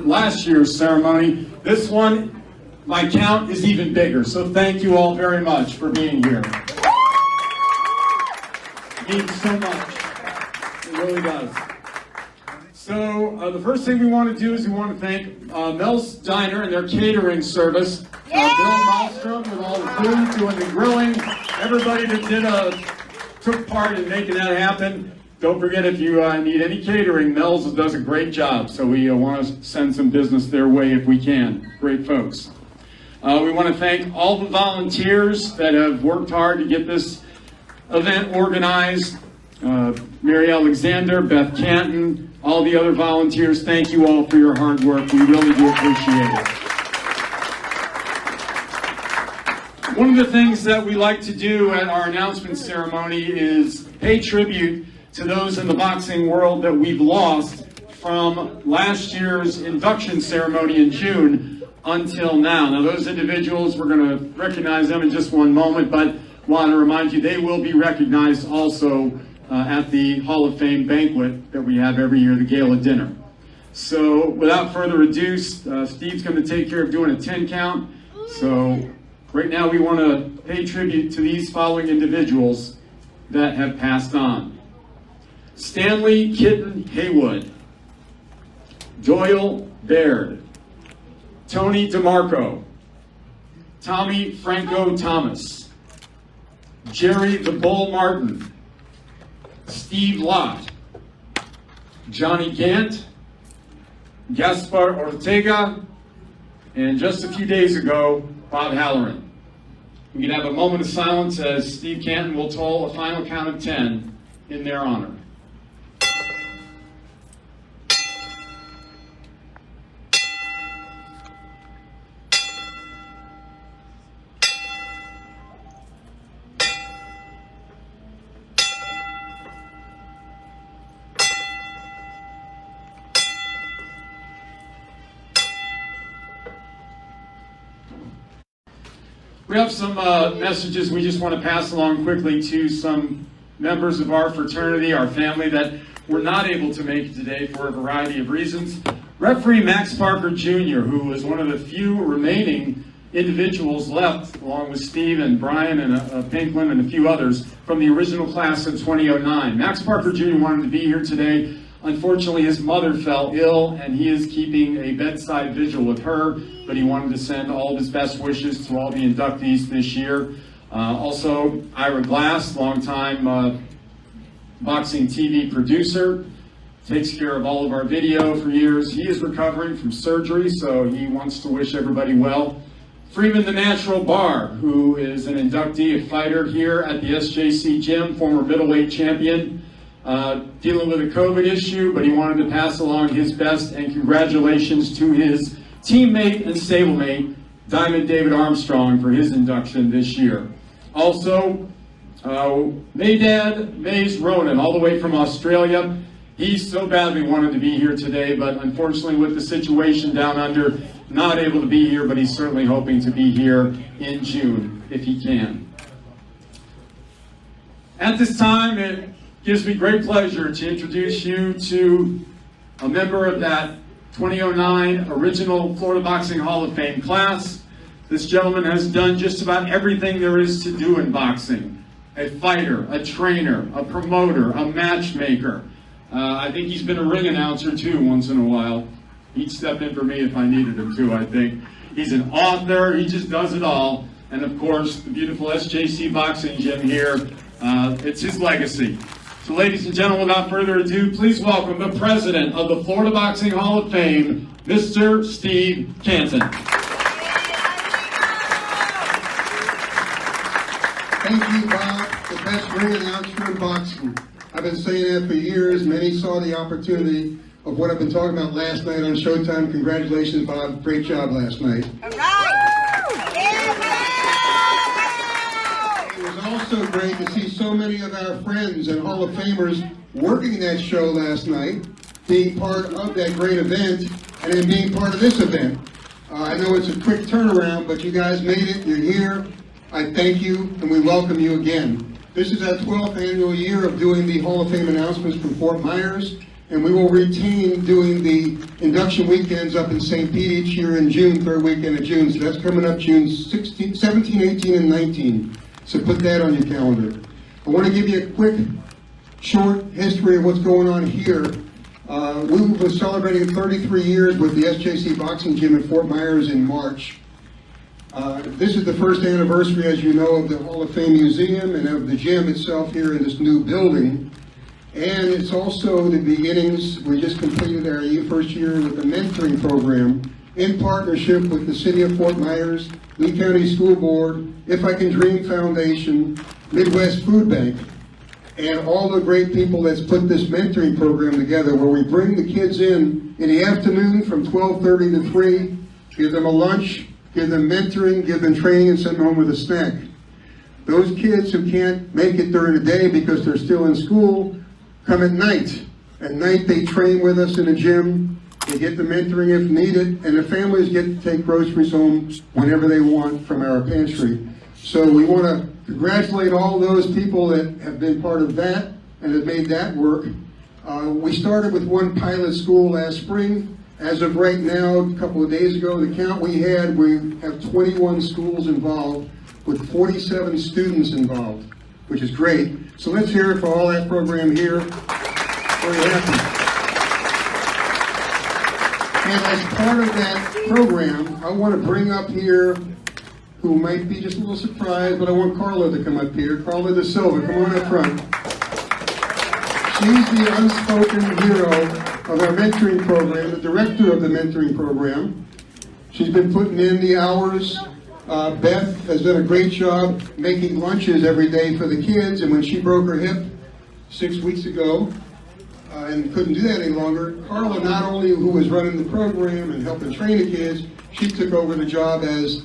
last year's ceremony. This one, my count is even bigger, so thank you all very much for being here. It means so much. It really does. So the first thing we want to do is we want to thank Mel's Diner and their catering service. Bill Malmstrom with all the food, doing the grilling. Everybody that took part in making that happen. Don't forget, if you need any catering, Mel's does a great job. So we want to send some business their way if we can. Great folks. We want to thank all the volunteers that have worked hard to get this event organized. Mary Alexander, Beth Canton, all the other volunteers, thank you all for your hard work. We really do appreciate it. One of the things that we like to do at our announcement ceremony is pay tribute to those in the boxing world that we've lost from last year's induction ceremony in June until now. Now, those individuals, we're going to recognize them in just one moment, but want to remind you they will be recognized also at the Hall of Fame banquet that we have every year, the gala dinner. So without further ado, Steve's going to take care of doing a 10 count. So right now we want to pay tribute to these following individuals that have passed on. Stanley Kitten Haywood, Doyle Baird, Tony DeMarco, Tommy Franco Thomas, Jerry the Bull Martin, Steve Lott, Johnny Gant, Gaspar Ortega, and just a few days ago, Bob Halloran. We can have a moment of silence as Steve Canton will toll a final count of 10 in their honor. We have some messages we just want to pass along quickly to some members of our fraternity, our family, that were not able to make it today for a variety of reasons. Referee Max Parker Jr., who was one of the few remaining individuals left, along with Steve and Brian and Pinklin and a few others, from the original class of 2009. Max Parker Jr. wanted to be here today. Unfortunately, his mother fell ill, and he is keeping a bedside vigil with her, but he wanted to send all of his best wishes to all the inductees this year. Also, Ira Glass, longtime boxing TV producer, takes care of all of our video for years. He is recovering from surgery, so he wants to wish everybody well. Freeman the Natural Bar, who is an inductee, a fighter here at the SJC gym, former middleweight champion. Dealing with a COVID issue, but he wanted to pass along his best and congratulations to his teammate and stablemate, Diamond David Armstrong, for his induction this year. Also, Maydad Mays Ronan, all the way from Australia. He so badly wanted to be here today, but unfortunately with the situation down under, not able to be here, but he's certainly hoping to be here in June, if he can. At this time, it gives me great pleasure to introduce you to a member of that 2009 original Florida Boxing Hall of Fame class. This gentleman has done just about everything there is to do in boxing. A fighter, a trainer, a promoter, a matchmaker. I think he's been a ring announcer too once in a while. He'd step in for me if I needed him to, I think. He's an author, he just does it all. And of course, the beautiful SJC Boxing gym here, it's his legacy. So ladies and gentlemen, without further ado, please welcome the president of the Florida Boxing Hall of Fame, Mr. Steve Canton. Thank you, Bob, the best ring announcer in boxing. I've been saying that for years. Many saw the opportunity of what I've been talking about last night on Showtime. Congratulations, Bob. Great job last night. All right. It was also great to see so many of our friends and Hall of Famers working that show last night, being part of that great event, and then being part of this event. I know it's a quick turnaround, but you guys made it. You're here. I thank you, and we welcome you again. This is our 12th annual year of doing the Hall of Fame announcements from Fort Myers, And we will retain doing the induction weekends up in St. Pete each year in June, third weekend of June. So that's coming up June 16, 17, 18, and 19. So put that on your calendar. I want to give you a quick, short history of what's going on here. We were celebrating 33 years with the SJC Boxing Gym in Fort Myers in March. This is the first anniversary, as you know, of the Hall of Fame Museum and of the gym itself here in this new building. And it's also the beginnings. We just completed our first year with the mentoring program in partnership with the City of Fort Myers, Lee County School Board, If I Can Dream Foundation, Midwest Food Bank, and all the great people that's put this mentoring program together, where we bring the kids in the afternoon from 12:30 to 3, give them a lunch, give them mentoring, give them training, and send them home with a snack. Those kids who can't make it during the day because they're still in school come at night. At night they train with us in the gym, they get the mentoring if needed, and the families get to take groceries home whenever they want from our pantry. So we want to congratulate all those people that have been part of that and have made that work. We started with one pilot school last spring. As of right now, a couple of days ago, the count we have 21 schools involved with 47 students involved, which is great. So let's hear it for all that program here. Very happy. And as part of that program, I want to bring up here, who might be just a little surprised, but I want Carla to come up here. Carla De Silva, come on up front. She's the unspoken hero of our mentoring program, the director of the mentoring program. She's been putting in the hours. Beth has done a great job making lunches every day for the kids, and when she broke her hip 6 weeks ago and couldn't do that any longer, Carla, not only who was running the program and helping train the kids, she took over the job as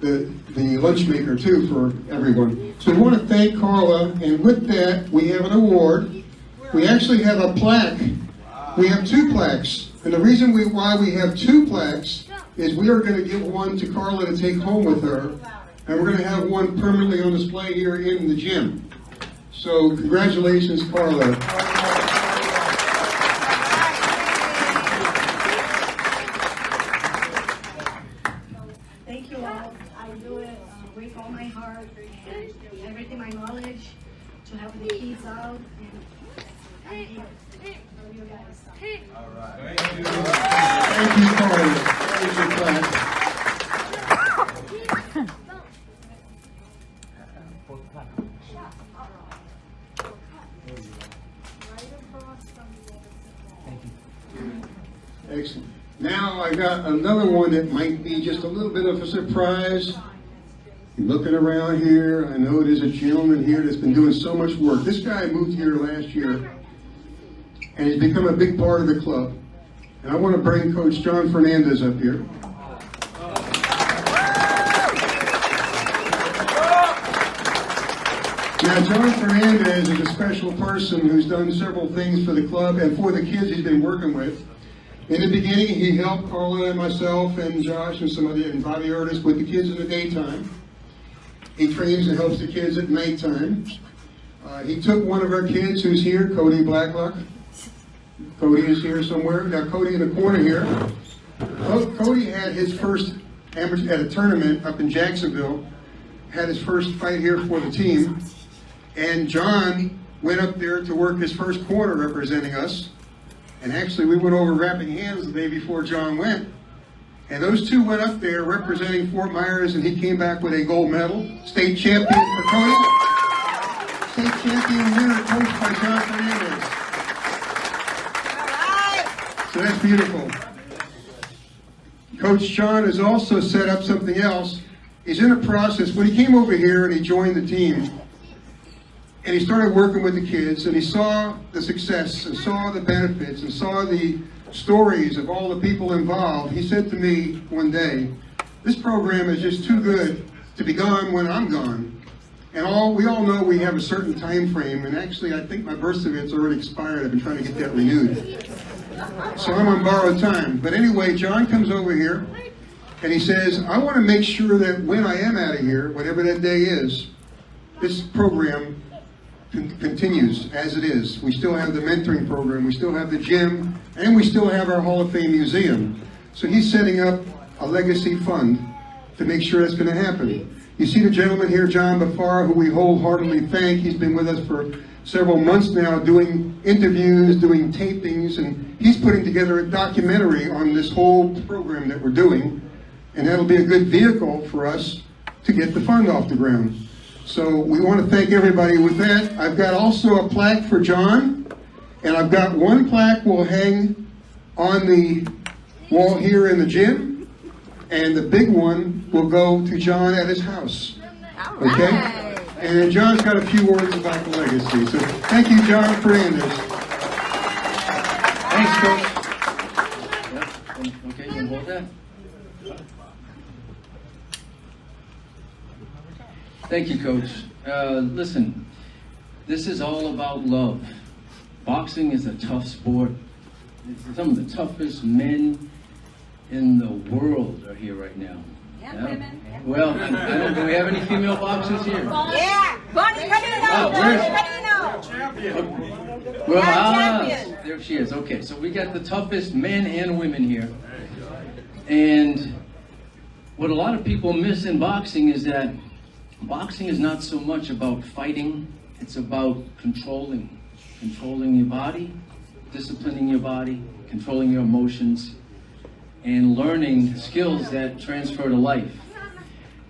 the lunch maker too for everyone. So we want to thank Carla, and with that we have an award. We actually have a plaque. We have 2 plaques, and the reason why we have 2 plaques is we are going to give one to Carla to take home with her, and we're going to have one permanently on display here in the gym. So congratulations, Carla. Thank you all. I do it with all my heart and everything, my knowledge, to help the kids out. And I'm here for you guys. All right. Thank you, Carla. There's your plaque. Excellent. Now I got another one that might be just a little bit of a surprise. Looking around here, I know there's a gentleman here that's been doing so much work. This guy moved here last year, and he's become a big part of the club. And I want to bring Coach John Fernandez up here. Now, John Fernandez is a special person who's done several things for the club and for the kids he's been working with. In the beginning, he helped Carla and myself and Josh and some other, and Bobby Ernest with the kids in the daytime. He trains and helps the kids at nighttime. He took one of our kids who's here, Cody Blacklock. Cody is here somewhere. Now, Cody in the corner here. Cody had his first amateur at a tournament up in Jacksonville, had his first fight here for the team, and John went up there to work his first corner representing us. And actually, we went over wrapping hands the day before John went. And those two went up there representing Fort Myers, and he came back with a gold medal. State champion for Cody. State champion winner coached by John Fernandez. So that's beautiful. Coach John has also set up something else. He's in a process. When he came over here and he joined the team, and he started working with the kids, and he saw the success, and saw the benefits, and saw the stories of all the people involved, he said to me one day, this program is just too good to be gone when I'm gone. And we all know we have a certain time frame, and actually I think my birth certificate's already expired. I've been trying to get that renewed. So I'm on borrowed time. But anyway, John comes over here, and he says, I want to make sure that when I am out of here, whatever that day is, this program continues as it is. We still have the mentoring program, we still have the gym, and we still have our Hall of Fame Museum. So he's setting up a legacy fund to make sure that's going to happen. You see the gentleman here, John Bafar, who we wholeheartedly thank. He's been with us for several months now doing interviews, doing tapings, and he's putting together a documentary on this whole program that we're doing, and that'll be a good vehicle for us to get the fund off the ground. So we want to thank everybody with that. I've got also a plaque for John, and I've got one plaque we'll hang on the wall here in the gym, and the big one will go to John at his house. Okay? And then John's got a few words about the legacy. So thank you, John Fernandez. Thanks, Coach. Yep. Okay, you can hold that. Thank you, Coach. Listen, this is all about love. Boxing is a tough sport. Some of the toughest men in the world are here right now. Yeah, Yeah? women. Well, I don't. Do we have any female boxers here? Yeah, Bonnie Pedino. Oh, Bonnie Pedino. Well, champion. there she is. Okay, so we got the toughest men and women here. And what a lot of people miss in boxing is that boxing is not so much about fighting. It's about controlling your body, disciplining your body, controlling your emotions, and learning skills that transfer to life.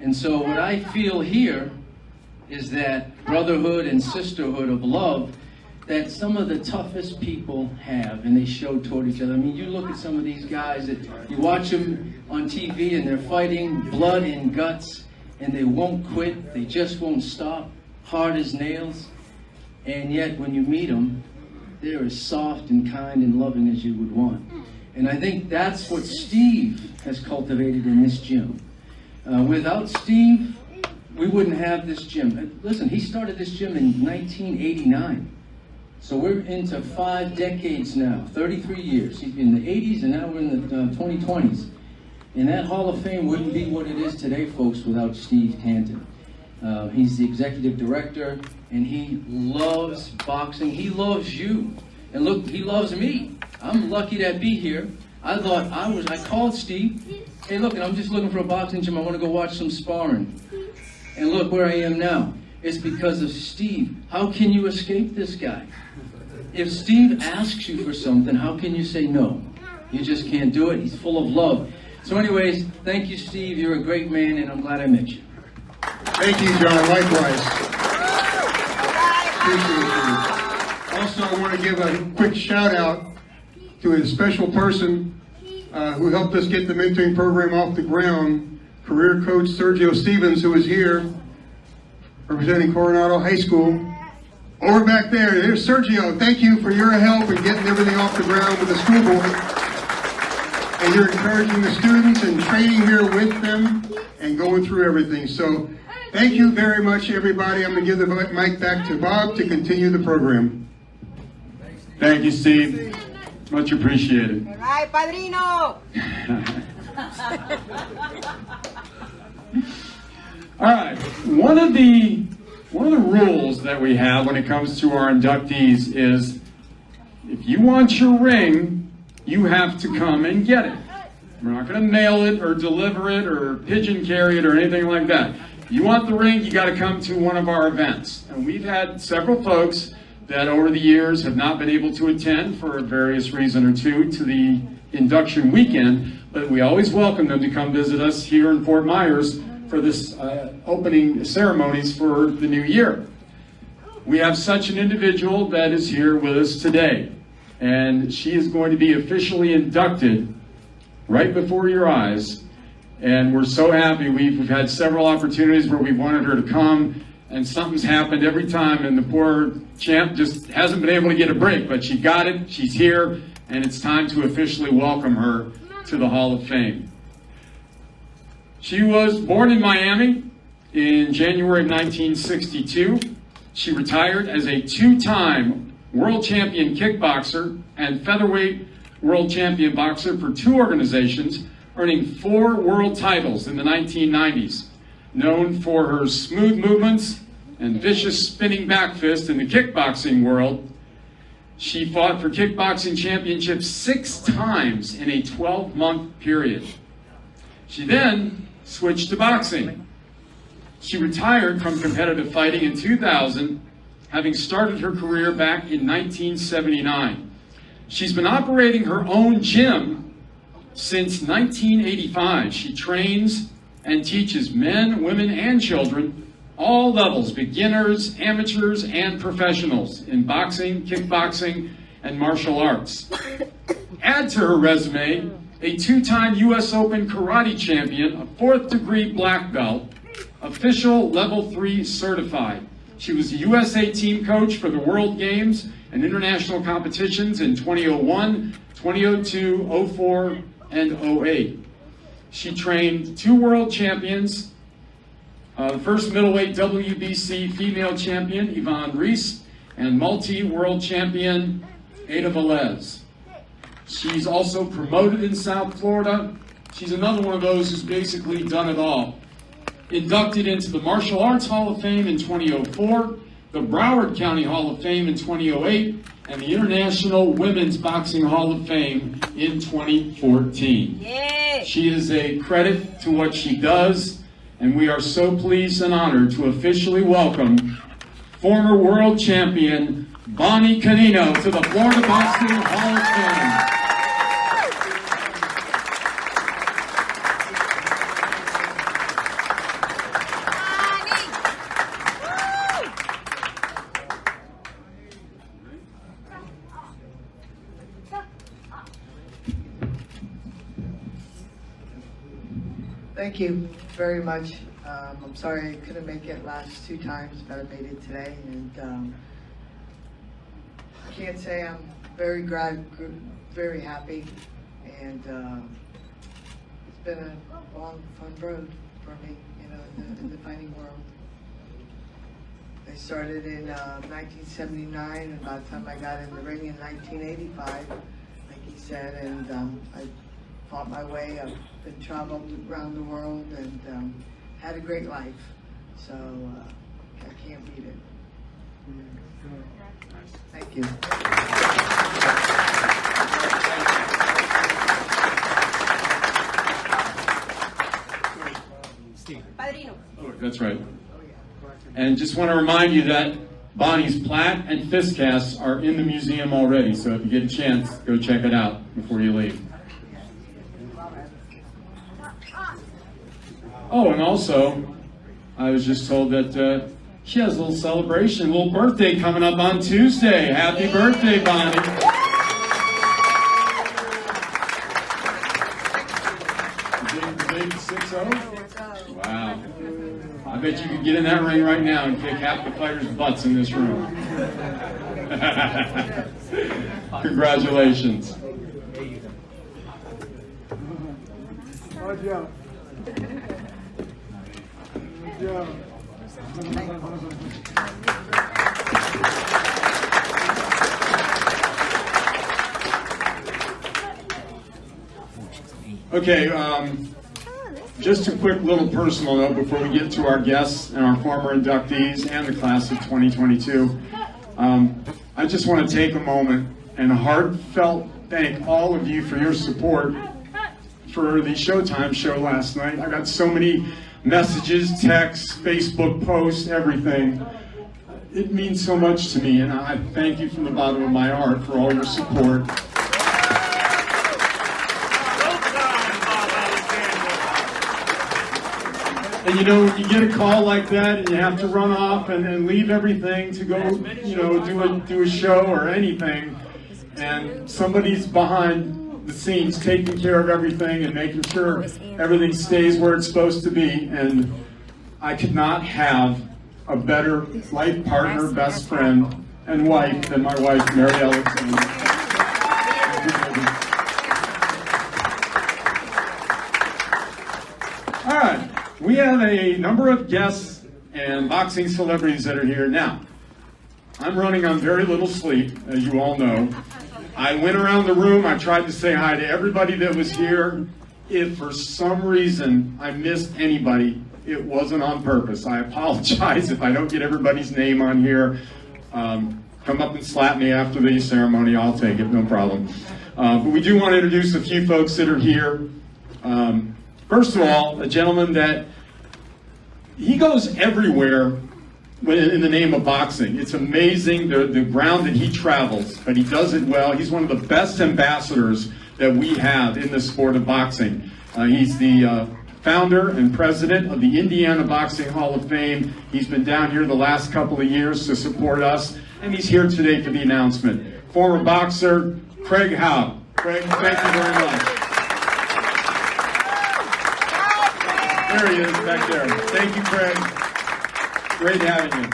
And so what I feel here is that brotherhood and sisterhood of love that some of the toughest people have, and they show toward each other. I mean, you look at some of these guys that you watch them on TV and they're fighting blood and guts, and they won't quit, they just won't stop, hard as nails. And yet when you meet them, they're as soft and kind and loving as you would want. And I think that's what Steve has cultivated in this gym. Without Steve, we wouldn't have this gym. Listen, he started this gym in 1989. So we're into 5 decades now, 33 years. He's in the 80s and now we're in the 2020s. And that Hall of Fame wouldn't be what it is today, folks, without Steve Canton. He's the executive director, and he loves boxing. He loves you. And look, he loves me. I'm lucky to be here. I called Steve. Hey, look, I'm just looking for a boxing gym. I want to go watch some sparring. And look where I am now. It's because of Steve. How can you escape this guy? If Steve asks you for something, how can you say no? You just can't do it. He's full of love. So anyways, thank you, Steve. You're a great man, and I'm glad I met you. Thank you, John. Likewise. Appreciate you. Also, I want to give a quick shout out to a special person who helped us get the mentoring program off the ground, career coach Sergio Stevens, who is here representing Coronado High School. Over back there, there's Sergio. Thank you for your help in getting everything off the ground with the school board. And you're encouraging the students and training here with them and going through everything. So thank you very much, everybody. I'm going to give the mic back to Bob to continue the program. Thank you, Steve. Much appreciated. All right, Padrino. All right. One of the rules that we have when it comes to our inductees is if you want your ring, you have to come and get it. We're not going to mail it or deliver it or pigeon carry it or anything like that. If you want the ring, you got to come to one of our events. And we've had several folks that over the years have not been able to attend for a various reason or two to the induction weekend, but we always welcome them to come visit us here in Fort Myers for this opening ceremonies for the new year. We have such an individual that is here with us today, and she is going to be officially inducted right before your eyes, and we're so happy. We've had several opportunities where we wanted her to come, and something's happened every time, and the poor champ just hasn't been able to get a break, but she got it, she's here, and it's time to officially welcome her to the Hall of Fame. She was born in Miami in January of 1962. She retired as a 2-time world champion kickboxer and featherweight world champion boxer for 2 organizations, earning 4 world titles in the 1990s. Known for her smooth movements and vicious spinning back fist in the kickboxing world. She fought for kickboxing championships 6 times in a 12-month period. She then switched to boxing. She retired from competitive fighting in 2000, having started her career back in 1979. She's been operating her own gym since 1985. She trains and teaches men, women, and children, all levels, beginners, amateurs, and professionals in boxing, kickboxing, and martial arts. Add to her resume a 2-time U.S. Open karate champion, a 4th-degree black belt, official level 3 certified. She was the USA team coach for the World Games and international competitions in 2001, 2002, 04, and 08. She trained 2 world champions, the first middleweight WBC female champion, Yvonne Reese, and multi-world champion, Ada Velez. She's also promoted in South Florida. She's another one of those who's basically done it all. Inducted into the Martial Arts Hall of Fame in 2004, the Broward County Hall of Fame in 2008, and the International Women's Boxing Hall of Fame in 2014. Yeah. She is a credit to what she does, and we are so pleased and honored to officially welcome former world champion Bonnie Canino to the Florida Boxing Hall of Fame. Thank you very much. I'm sorry I couldn't make it last 2 times, but I made it today. And I can't say I'm very very happy. And it's been a long, fun road for me, you know, in the fighting world. I started in 1979, and by the time I got in the ring in 1985, like he said, and I fought my way. I've been traveled around the world and had a great life. So I can't beat it. Thank you. Padrino. Oh, that's right. And just want to remind you that Bonnie's plat and fist casts are in the museum already, so if you get a chance, go check it out before you leave. Oh, and also, I was just told that she has a little celebration, a little birthday coming up on Tuesday. Happy birthday, Bonnie. The big 6-0? Wow. I bet you could get in that ring right now and kick half the fighters' butts in this room. Congratulations. Good job. Good job. Okay, just a quick little personal note before we get to our guests and our former inductees and the class of 2022. I just want to take a moment and heartfelt thank all of you for your support for the Showtime show last night. I got so many messages, texts, Facebook posts, everything. It means so much to me, and I thank you from the bottom of my heart for all your support. And you know, when you get a call like that and you have to run off and leave everything to go, you know, do a show or anything, and somebody's behind the scenes taking care of everything and making sure everything stays where it's supposed to be, and I could not have a better life partner, best friend, and wife than my wife, Mary Ellison. All right. We have a number of guests and boxing celebrities that are here. Now, I'm running on very little sleep, as you all know. I went around the room, I tried to say hi to everybody that was here. If for some reason I missed anybody, it wasn't on purpose. I apologize if I don't get everybody's name on here. Come up and slap me after the ceremony, I'll take it, no problem. But we do want to introduce a few folks that are here. First of all, a gentleman that he goes everywhere in the name of boxing. It's amazing the ground that he travels, but he does it well. He's one of the best ambassadors that we have in the sport of boxing. He's the founder and president of the Indiana Boxing Hall of Fame. He's been down here the last couple of years to support us, and he's here today for the announcement. Former boxer Craig Howe. Craig, thank you very much. There he is back there. Thank you, Craig. Great having you.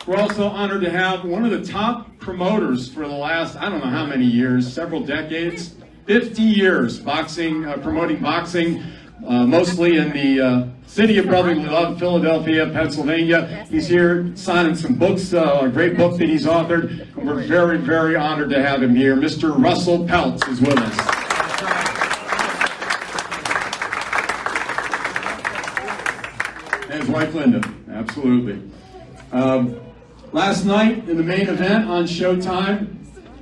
We're also honored to have one of the top promoters for the last, I don't know how many years, several decades, 50 years boxing, promoting boxing, mostly in the city of brotherly love, Philadelphia, Pennsylvania. He's here signing some books, a great book that he's authored, and we're very, very honored to have him here. Mr. Russell Peltz is with us. And his wife Linda, absolutely. Last night in the main event on Showtime,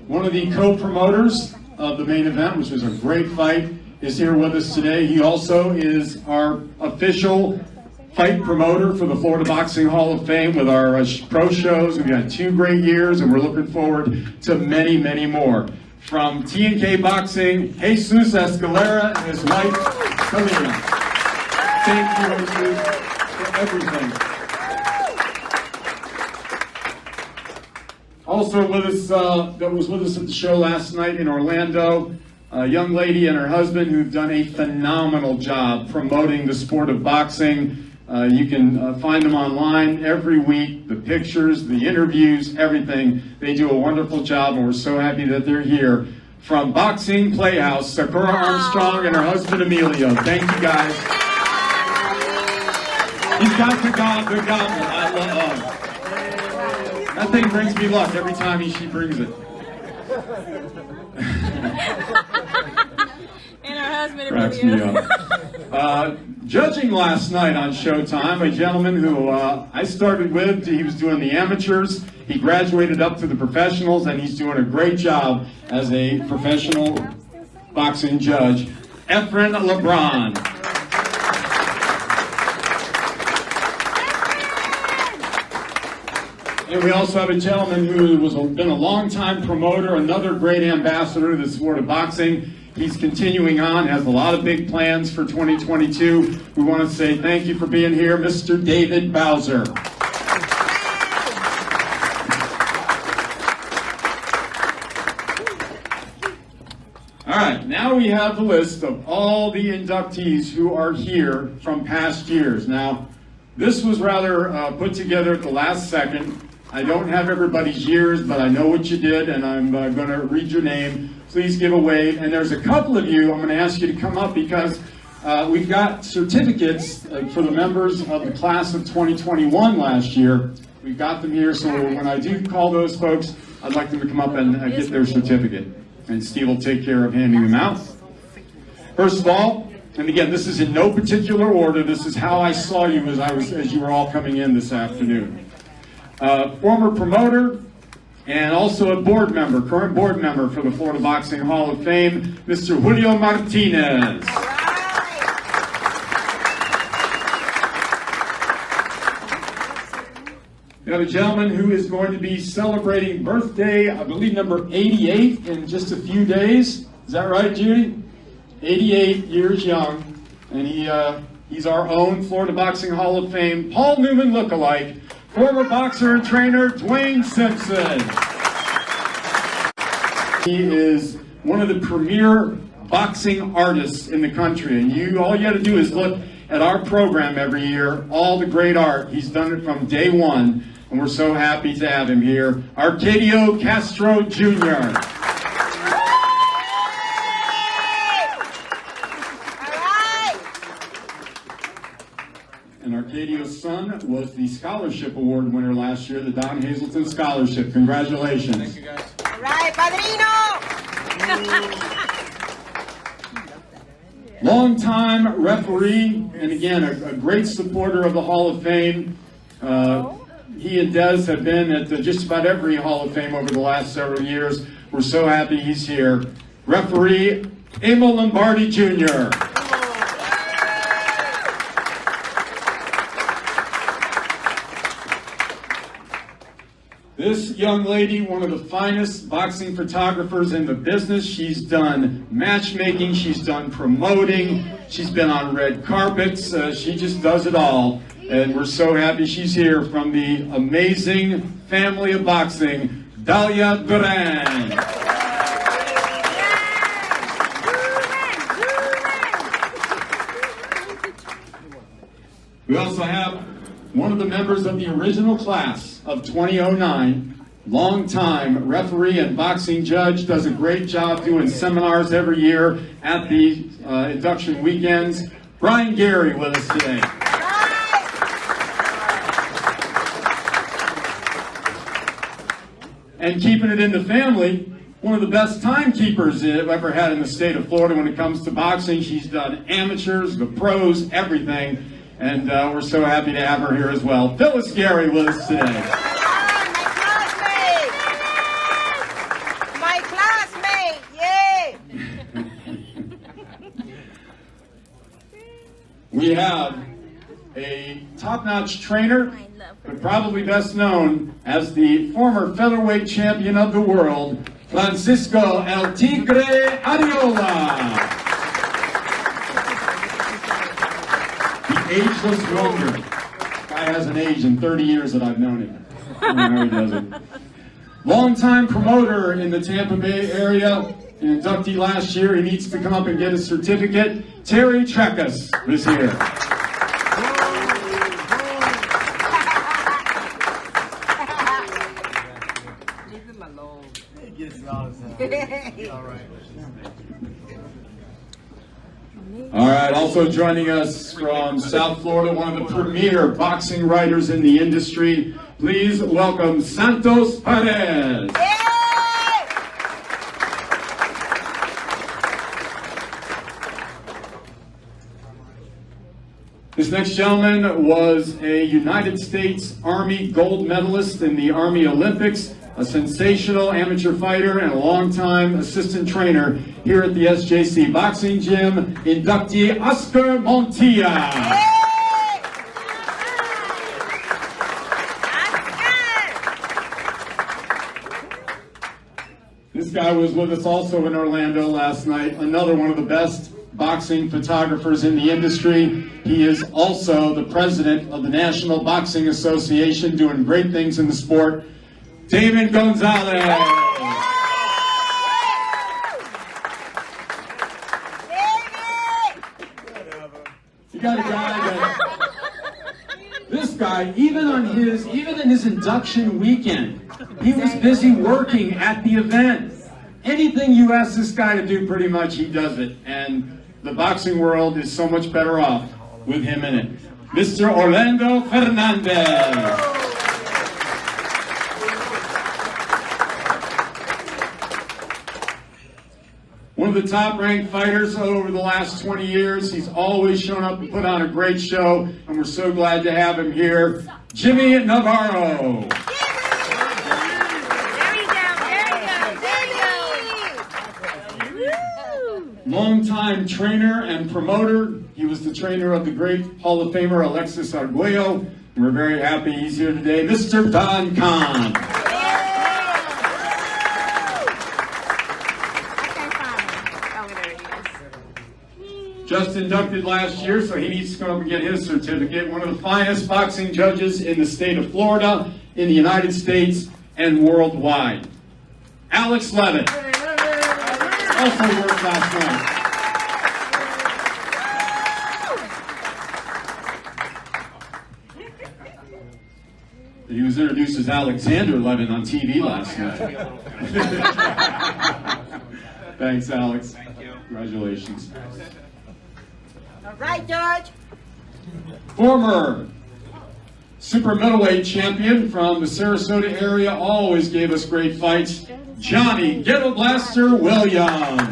one of the co-promoters of the main event, which was a great fight, is here with us today. He also is our official fight promoter for the Florida Boxing Hall of Fame with our pro shows. We've had 2 great years, and we're looking forward to many, many more. From T&K Boxing, Jesus Escalera and his wife, Kalina. Thank you, Jesus, for everything. Also with us, that was with us at the show last night in Orlando, a young lady and her husband who've done a phenomenal job promoting the sport of boxing. You can find them online every week, the pictures, the interviews, everything. They do a wonderful job, and we're so happy that they're here. From Boxing Playhouse, Sakura Armstrong and her husband Emilio. Thank you, guys. He's got the goblet. I love that thing brings me luck every time she brings it. And her husband Cracks me up. Judging last night on Showtime, a gentleman who I started with, he was doing the amateurs, he graduated up to the professionals, and he's doing a great job as a professional boxing judge, Efren LeBron. And we also have a gentleman who has been a long-time promoter, another great ambassador to the sport of boxing. He's continuing on, has a lot of big plans for 2022. We want to say thank you for being here, Mr. David Bowser. All right, now we have the list of all the inductees who are here from past years. Now, this was rather put together at the last second. I don't have everybody's years, but I know what you did, and I'm going to read your name. Please give a wave. And there's a couple of you I'm going to ask you to come up because we've got certificates for the members of the class of 2021 last year. We've got them here, so when I do call those folks, I'd like them to come up and get their certificate. And Steve will take care of handing them out. First of all, and again, this is in no particular order. This is how I saw you as you were all coming in this afternoon. Former promoter and also a board member, current board member for the Florida Boxing Hall of Fame, Mr. Julio Martinez. We have a gentleman who is going to be celebrating birthday, I believe number 88 in just a few days. Is that right, Judy? 88 years young, and he's our own Florida Boxing Hall of Fame, Paul Newman lookalike, former boxer and trainer, Dwayne Simpson. He is one of the premier boxing artists in the country, and all you got to do is look at our program every year, all the great art. He's done it from day one, and we're so happy to have him here. Arcadio Castro Jr. And Arcadio's son was the scholarship award winner last year, the Don Hazelton Scholarship. Congratulations. Thank you, guys. All right, Padrino! Longtime referee, and again, a great supporter of the Hall of Fame. He and Des have been at just about every Hall of Fame over the last several years. We're so happy he's here. Referee Emil Lombardi Jr. This young lady, one of the finest boxing photographers in the business. She's done matchmaking, she's done promoting, she's been on red carpets, she just does it all. And we're so happy she's here from the amazing family of boxing, Dalia Duran. We also have one of the members of the original class of 2009, longtime referee and boxing judge, does a great job doing seminars every year at the induction weekends. Brian Gary with us today. And keeping it in the family, one of the best timekeepers I've ever had in the state of Florida when it comes to boxing. She's done amateurs, the pros, everything. And we're so happy to have her here as well. Phyllis Gary with us today. My classmate, yay! We have a top-notch trainer, but probably best known as the former featherweight champion of the world, Francisco El Tigre Ariola. Ageless wonder. Guy hasn't aged in 30 years that I've known him. I don't know how he does it. Longtime promoter in the Tampa Bay area, an inductee last year. He needs to come up and get his certificate. Terry Trekus is here. All right, also joining us from South Florida, one of the premier boxing writers in the industry. Please welcome Santos Perez. This next gentleman was a United States Army gold medalist in the Army Olympics, a sensational amateur fighter and a longtime assistant trainer here at the SJC Boxing Gym, inductee Oscar Montilla. This guy was with us also in Orlando last night, another one of the best boxing photographers in the industry. He is also the president of the National Boxing Association, doing great things in the sport. Damon Gonzalez. You got a guy that, this guy, even in his induction weekend, he was busy working at the event. Anything you ask this guy to do, pretty much he does it. And the boxing world is so much better off with him in it. Mr. Orlando Fernandez. One of the top-ranked fighters over the last 20 years. He's always shown up and put on a great show, and we're so glad to have him here, Jimmy Navarro. Longtime trainer and promoter. He was the trainer of the great Hall of Famer Alexis Arguello. And we're very happy he's here today, Mr. Don Khan. Just inducted last year, so he needs to come up and get his certificate. One of the finest boxing judges in the state of Florida, in the United States, and worldwide. Alex Levitt. Also worked last night. He was introduced as Alexander Levin on TV last night. Thanks, Alex. Thank you. Congratulations. All right, George. Former super middleweight champion from the Sarasota area, always gave us great fights, Johnny Ghetto Blaster Williams.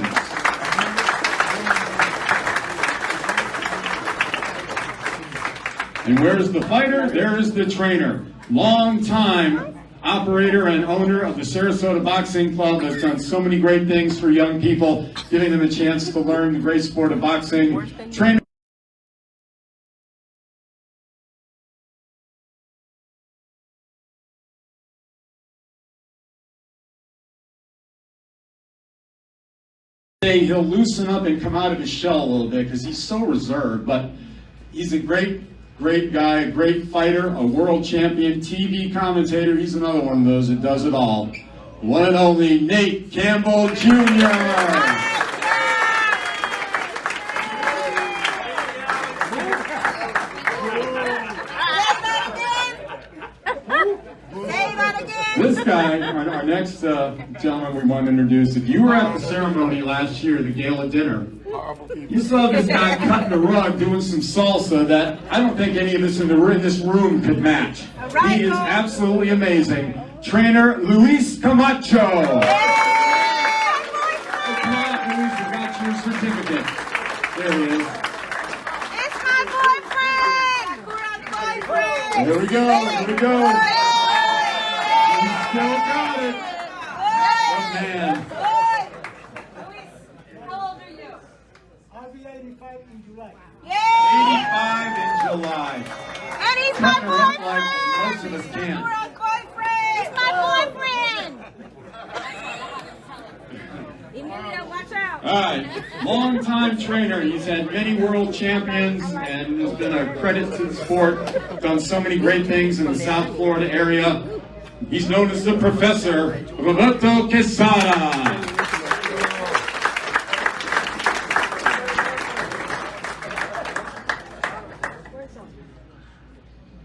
And where's the fighter? There is the trainer. Long-time operator and owner of the Sarasota Boxing Club, has done so many great things for young people, giving them a chance to learn the great sport of boxing. Trainer. He'll loosen up and come out of his shell a little bit because he's so reserved, but he's a great guy, a great fighter, a world champion, TV commentator. He's another one of those that does it all. One and only Nate Campbell Jr. This guy, our next gentleman we want to introduce, if you were at the ceremony last year, the gala dinner, you saw this guy cutting the rug, doing some salsa that I don't think any of us in this room could match. He is absolutely amazing. Trainer Luis Camacho. Come on, Luis, you got your certificate. There he is. It's my boyfriend! Here we go, here we go. Still got it. Oh, man. How old are you? I'll be 85 in July. 85 in July. And he's my Cutting her up boyfriend! like most of us can. He's my boyfriend! Emilia, watch out! All right, long-time trainer. He's had many world champions and has been a credit to the sport. Done so many great things in the South Florida area. He's known as the Professor, Roberto Quesada.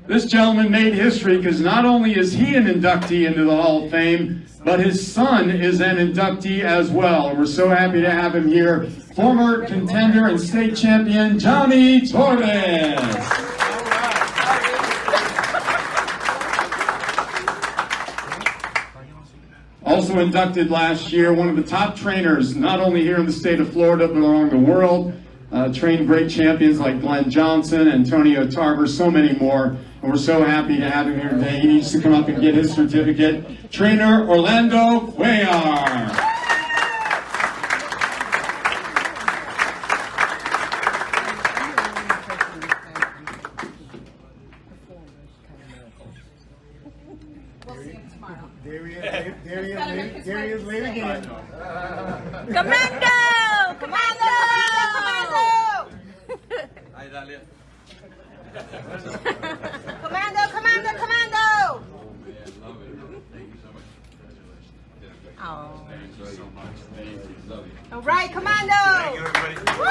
This gentleman made history because not only is he an inductee into the Hall of Fame, but his son is an inductee as well. And we're so happy to have him here. Former contender and state champion, Johnny Torres. Also inducted last year, one of the top trainers, not only here in the state of Florida, but around the world. Trained great champions like Glenn Johnson, Antonio Tarver, so many more. And we're so happy to have him here today. He needs to come up and get his certificate. Trainer Orlando Cuellar. There he is late again. Commando! Commando! Commando! Commando! Commando! Commando! Oh. All right, Commando! Woo!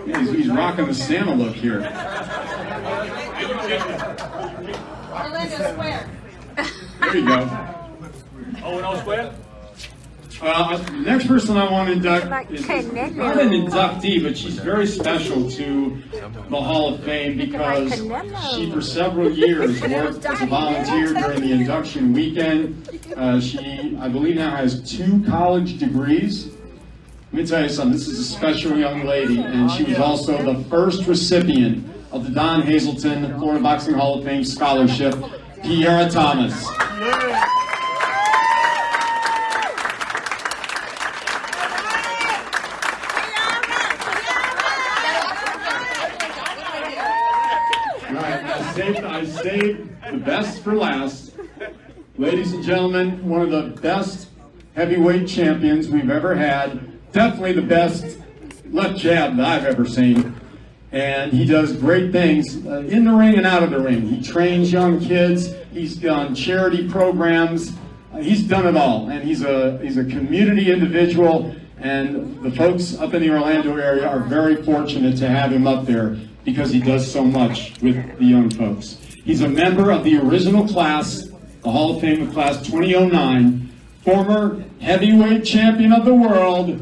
Yeah, he's rocking the Santa look here. Orlando Square. There you go. Oh, and elsewhere? The next person I want to induct is not an inductee, but she's very special to the Hall of Fame because she, for several years, worked as a volunteer during the induction weekend. She, I believe, now has 2 college degrees. Let me tell you something, this is a special young lady, and she was also the first recipient of the Don Hazelton Florida Boxing Hall of Fame Scholarship, Piera Thomas. Right, I saved the best for last. Ladies and gentlemen, one of the best heavyweight champions we've ever had. Definitely the best left jab that I've ever seen. And he does great things in the ring and out of the ring. He trains young kids. He's done charity programs. He's done it all. And he's a community individual. And the folks up in the Orlando area are very fortunate to have him up there because he does so much with the young folks. He's a member of the original class, the Hall of Fame of Class 2009, former heavyweight champion of the world,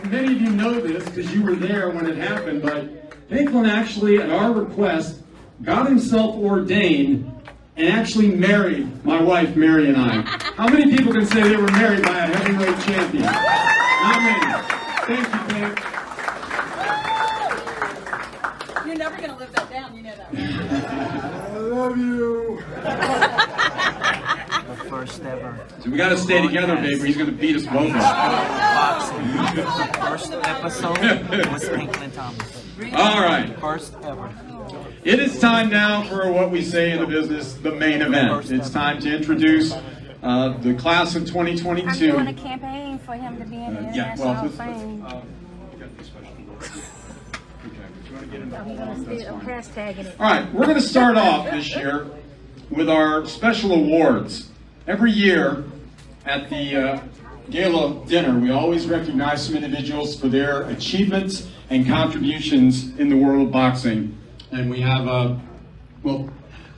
many of you know this because you were there when it happened. Franklin, but Franklin actually, at our request, got himself ordained and actually married my wife, Mary, and I. How many people can say they were married by a heavyweight champion? Not many. Thank you, Pam. You're never going to live that down, you know that. I love you. The first ever So we got to stay together, babe, or he's going to beat us both up. boxing. First episode was Franklin Thomas. All right. First ever. It is time now for what we say in the business, the main event. It's time to introduce the class of 2022. I'm doing a campaign for him to be in the International Hall of Fame. We're going to hashtag it. All right, we're going to start off this year with our special awards. Every year at the gala dinner, we always recognize some individuals for their achievements and contributions in the world of boxing. And we have, well,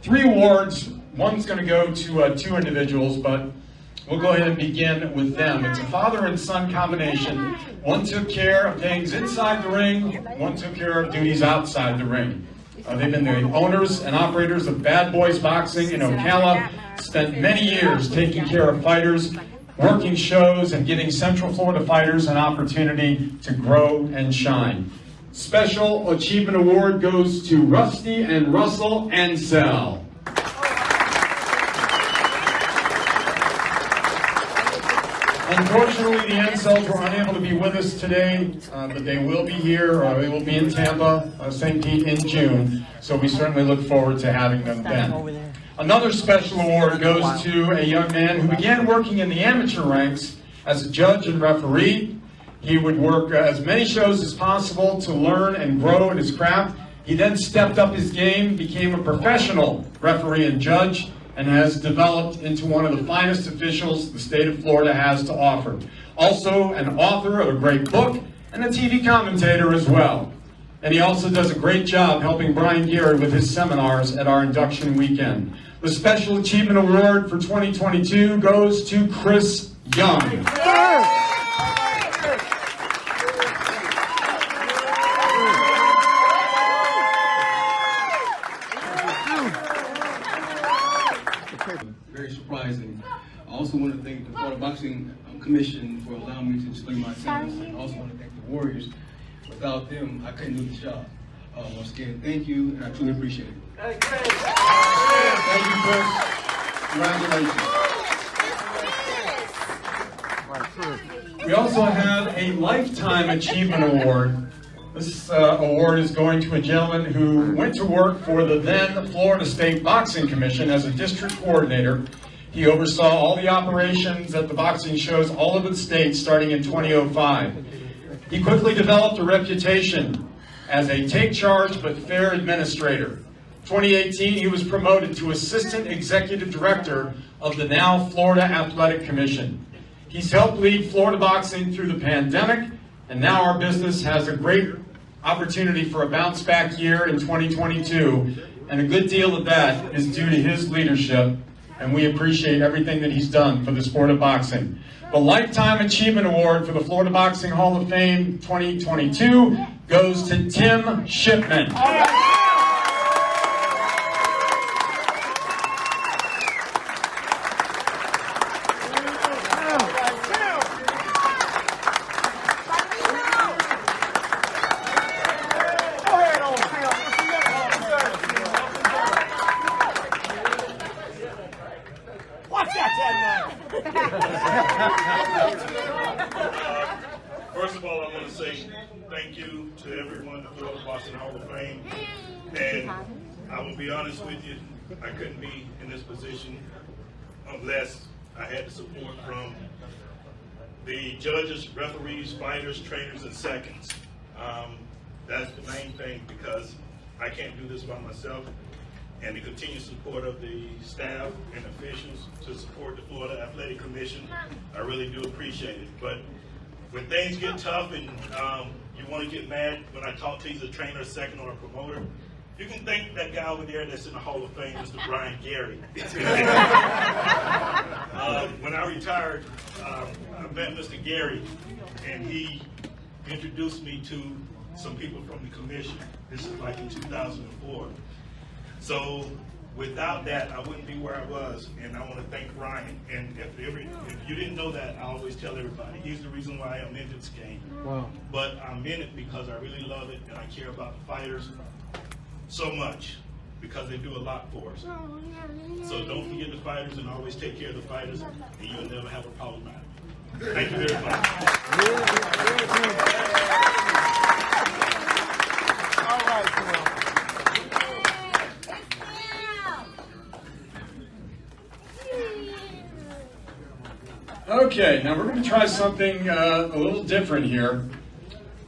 3 awards. One's going to go to 2 individuals, but we'll go ahead and begin with them. It's a father and son combination. One took care of things inside the ring, one took care of duties outside the ring. They've been the owners and operators of Bad Boys Boxing in Ocala, spent many years taking care of fighters, working shows, and giving Central Florida fighters an opportunity to grow and shine. Special Achievement Award goes to Rusty and Russell Ansell. Unfortunately, the Ansells were unable to be with us today, but they will be here. They will be in Tampa, St. Pete in June, so we certainly look forward to having them then. Another special award goes to a young man who began working in the amateur ranks as a judge and referee. He would work as many shows as possible to learn and grow in his craft. He then stepped up his game, became a professional referee and judge, and has developed into one of the finest officials the state of Florida has to offer. Also an author of a great book and a TV commentator as well. And he also does a great job helping Brian Gary with his seminars at our induction weekend. The Special Achievement Award for 2022 goes to Chris Young. Very surprising. I also want to thank the Florida Boxing Commission for allowing me to display my talents, and I also want to thank the Warriors. Without them, I couldn't do the job. Once again, thank you, and I truly appreciate it. Thank you, Chris. Congratulations. We also have a Lifetime Achievement Award. This award is going to a gentleman who went to work for the then Florida State Boxing Commission as a district coordinator. He oversaw all the operations at the boxing shows all over the state starting in 2005. He quickly developed a reputation as a take charge but fair administrator. 2018, he was promoted to Assistant Executive Director of the now Florida Athletic Commission. He's helped lead Florida boxing through the pandemic, and now our business has a great opportunity for a bounce back year in 2022, and a good deal of that is due to his leadership, and we appreciate everything that he's done for the sport of boxing. The Lifetime Achievement Award for the Florida Boxing Hall of Fame 2022 goes to Tim Shipman. First of all, I want to say thank you to everyone at the Florida Boxing Hall of Fame. And I will be honest with you, I couldn't be in this position unless I had the support from the judges, referees, fighters, trainers, and seconds. That's the main thing, because I can't do this by myself. And the continued support of the staff and officials to support the Florida Athletic Commission, I really do appreciate it. But when things get tough and you want to get mad when I talk to either a trainer, second, or a promoter, you can thank that guy over there that's in the Hall of Fame, Mr. Brian Gary. When I retired, I met Mr. Gary, and he introduced me to some people from the commission. This is like in 2004. So without that, I wouldn't be where I was, and I want to thank Ryan. And if you didn't know that, I always tell everybody, he's the reason why I'm in this game. Wow. But I'm in it because I really love it, and I care about the fighters so much because they do a lot for us. So don't forget the fighters and always take care of the fighters, and you'll never have a problem out of it. Thank you very much. All right, Okay, now we're going to try something a little different here.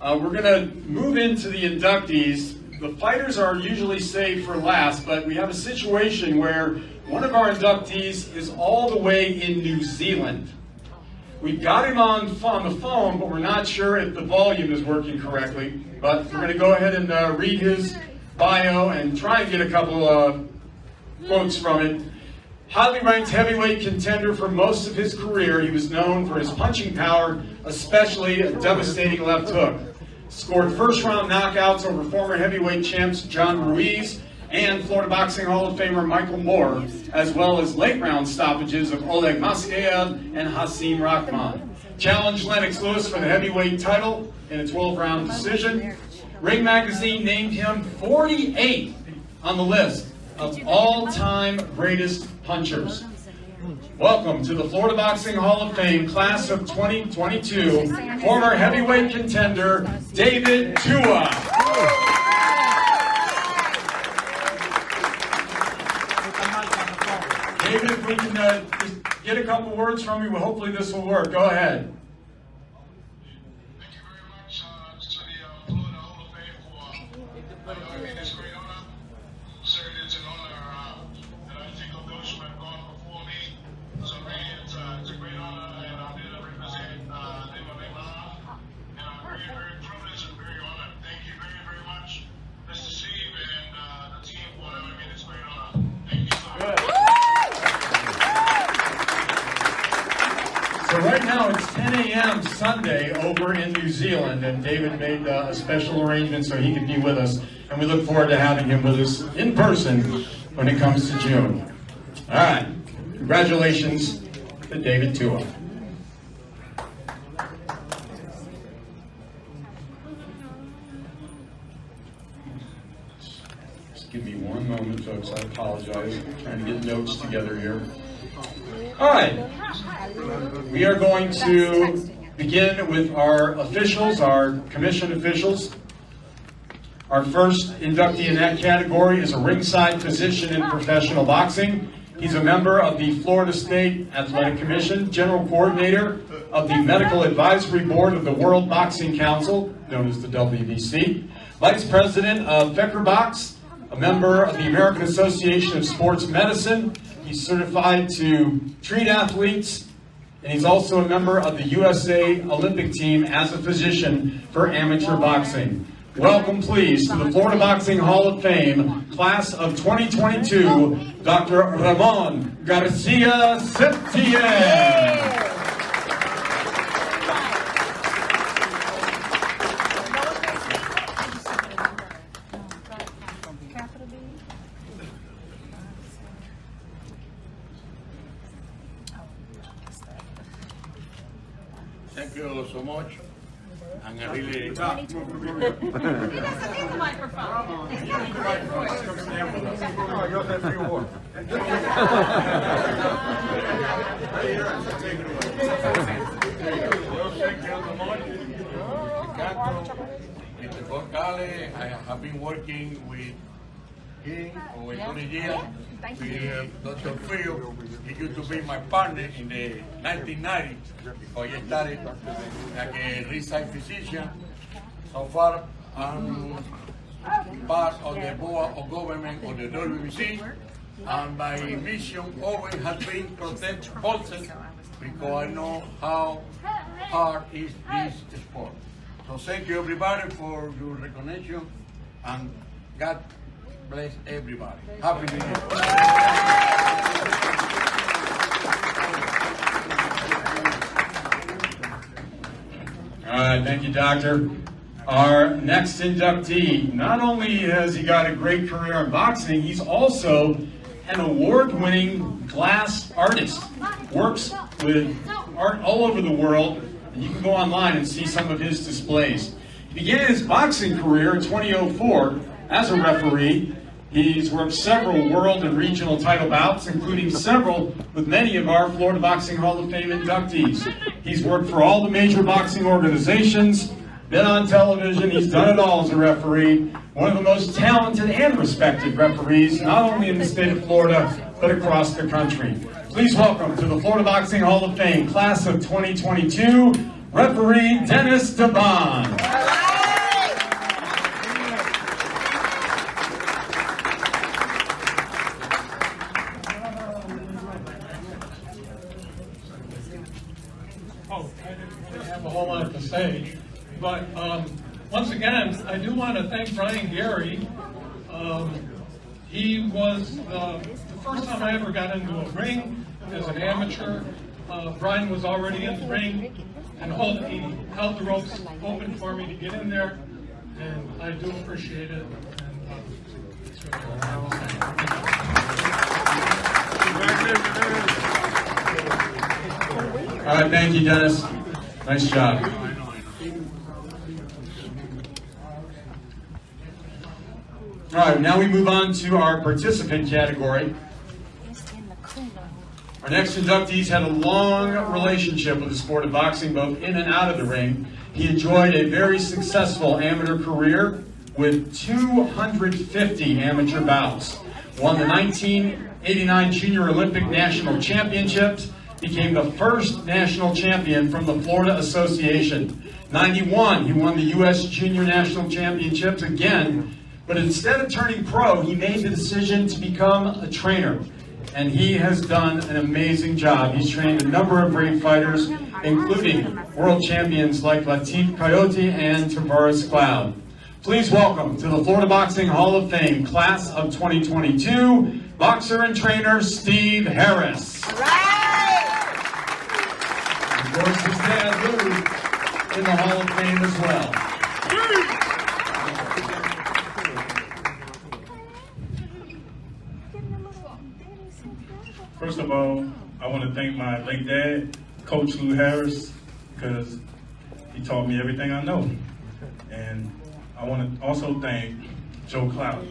We're going to move into the inductees. The fighters are usually saved for last, but we have a situation where one of our inductees is all the way in New Zealand. We've got him on the phone, but we're not sure if the volume is working correctly. But we're going to go ahead and read his bio and try and get a couple of quotes from it. Highly ranked heavyweight contender for most of his career, he was known for his punching power, especially a devastating left hook. Scored first-round knockouts over former heavyweight champs John Ruiz and Florida Boxing Hall of Famer Michael Moore, as well as late-round stoppages of Oleg Maskayev and Hasim Rahman. Challenged Lennox Lewis for the heavyweight title in a 12-round decision. Ring Magazine named him 48th on the list of all-time greatest punchers. Welcome to the Florida Boxing Hall of Fame, class of 2022, former heavyweight contender, David Tua. David, if we can just get a couple words from you, hopefully this will work. Go ahead. Thank you very much to the Florida Hall of Fame for allowing me this great honor. Sir, it's an honor that I think of those who have gone before me. So really, it's a great honor, and I'm here to represent them on behalf. And I'm very, very privileged and very honored. Thank you very, very much, Mr. Steve and the team for allowing me this great honor. Thank you so much. So right now it's 10 a.m. Sunday over in New Zealand, and David made a special arrangement so he could be with us, and we look forward to having him with us in person when it comes to June. All right, congratulations to David Tua. Just give me one moment, folks. I apologize. I'm trying to get notes together here. All right, we are going to begin with our officials, our commission officials. Our first inductee in that category is a ringside physician in professional boxing. He's a member of the Florida State Athletic Commission, general coordinator of the Medical Advisory Board of the World Boxing Council, known as the WBC, vice president of FBHOF, a member of the American Association of Sports Medicine. He's certified to treat athletes, and he's also a member of the USA Olympic team as a physician for amateur boxing. Welcome, please, to the Florida Boxing Hall of Fame, class of 2022, Dr. Ramon Garcia Septién. Thank you so much. And I really... He doesn't need the microphone. I have been working with him for 20 years. With Dr. Phil, he used to be my partner in the 1990s before I started like a ringside physician. So far, I'm part of the board of government of the WBC, and my mission always has been to protect boxers because I know how hard is this sport. So thank you everybody for your recognition, and God bless everybody. Happy New Year. All right, thank you, Doctor. Our next inductee, not only has he got a great career in boxing, he's also an award-winning glass artist. Works with art all over the world, and you can go online and see some of his displays. He began his boxing career in 2004 as a referee. He's worked several world and regional title bouts, including several with many of our Florida Boxing Hall of Fame inductees. He's worked for all the major boxing organizations, been on television, he's done it all as a referee. One of the most talented and respected referees, not only in the state of Florida, but across the country. Please welcome to the Florida Boxing Hall of Fame, class of 2022, referee Dennis DeBond. A whole lot to say, but once again, I do want to thank Brian Gary. He was the first time I ever got into a ring as an amateur. Brian was already in the ring, and he held the ropes open for me to get in there, and I do appreciate it. It's really all All right, thank you, Dennis. Nice job. All right, now we move on to our participant category. Our next inductees had a long relationship with the sport of boxing, both in and out of the ring. He enjoyed a very successful amateur career with 250 amateur bouts. Won the 1989 Junior Olympic National Championships, became the first national champion from the Florida Association. 91, he won the U.S. Junior National Championships again, but instead of turning pro, he made the decision to become a trainer. And he has done an amazing job. He's trained a number of great fighters, including world champions like Latif Coyote and Tavares Cloud. Please welcome to the Florida Boxing Hall of Fame, class of 2022, boxer and trainer Steve Harris. All right. Of course, his dad, Lou, in the Hall of Fame as well. First of all, I want to thank my late dad, Coach Lou Harris, because he taught me everything I know. And I want to also thank Joe Cloud,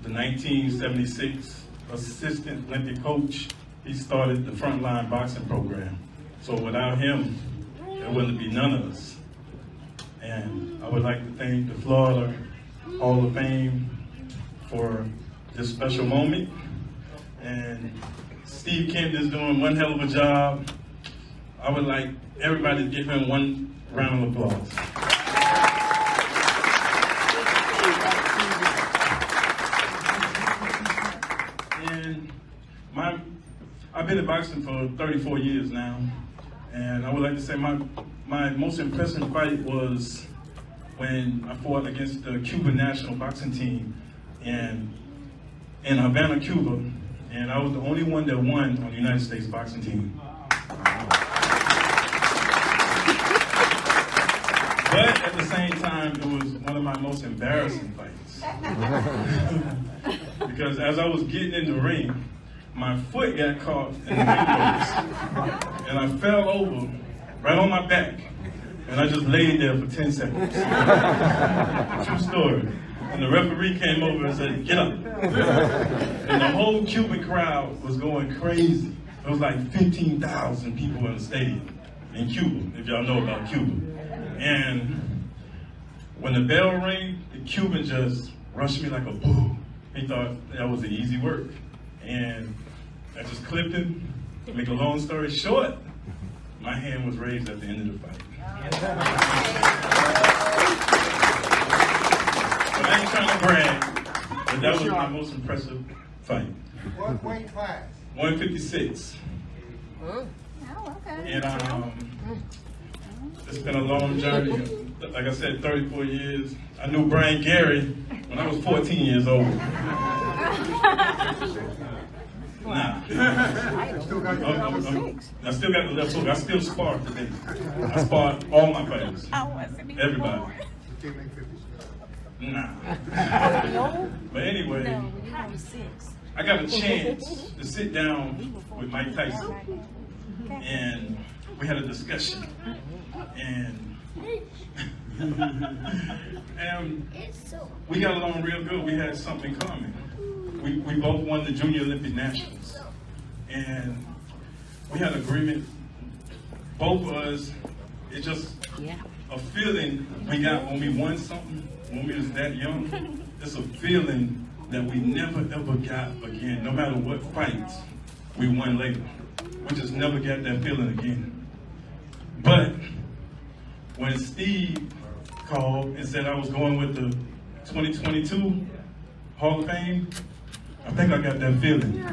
the 1976 assistant Olympic coach. He started the Frontline Boxing program. So without him, there wouldn't be none of us. And I would like to thank the Florida Hall of Fame for this special moment. And Steve Canton is doing one hell of a job. I would like everybody to give him one round of applause. And I've been in boxing for 34 years now, and I would like to say my most impressive fight was when I fought against the Cuban national boxing team in Havana, Cuba. And I was the only one that won on the United States boxing team. But at the same time, it was one of my most embarrassing fights. Because as I was getting in the ring, my foot got caught in the ring ropes. And I fell over right on my back. And I just laid there for 10 seconds. True story. And the referee came over and said, "Get up." And the whole Cuban crowd was going crazy. There was like 15,000 people in the stadium in Cuba, if y'all know about Cuba. And when the bell rang, the Cuban just rushed me like a bull. He thought that was an easy work. And I just clipped him. To make a long story short, my hand was raised at the end of the fight. But I ain't trying to brag, but that was my most impressive fight. What weight class? 156. Oh, okay. And it's been a long journey. Like I said, 34 years. I knew Brian Gary when I was 14 years old. Nah. I still got the left hook. I still spar today. I spar all my fighters. Everybody. can't make 50. Nah. But anyway, I got a chance to sit down with Mike Tyson, and we had a discussion, and we got along real good. We had something in common. We both won the Junior Olympic Nationals, and we had agreement. Both of us, it's just a feeling we got when we won something, when we was that young. It's a feeling that we never ever got again, no matter what fights we won later. We just never got that feeling again. But when Steve called and said I was going with the 2022 Hall of Fame, I think I got that feeling.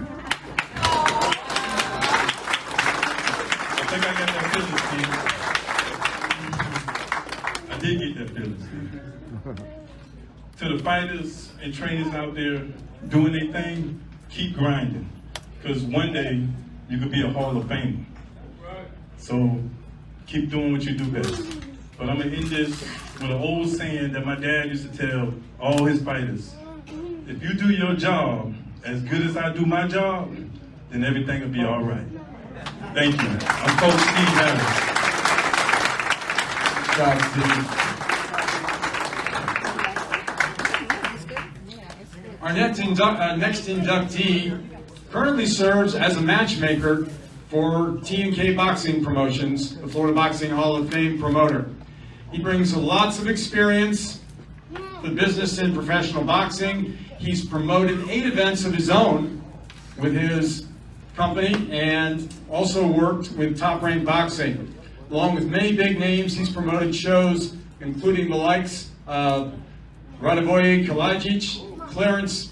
I think I got that feeling, Steve. I did get that feeling, Steve. To the fighters and trainers out there doing their thing, keep grinding. Because one day, you could be a Hall of Famer. So, keep doing what you do best. But I'm going to end this with an old saying that my dad used to tell all his fighters. If you do your job as good as I do my job, then everything will be all right. Thank you. I'm Coach Steve Harris. Steve. Our next inductee currently serves as a matchmaker for T&K Boxing Promotions, the Florida Boxing Hall of Fame promoter. He brings lots of experience, the business in professional boxing. He's promoted 8 events of his own with his company and also worked with Top Rank Boxing. Along with many big names, he's promoted shows including the likes of Radivoje Kalajic, Clarence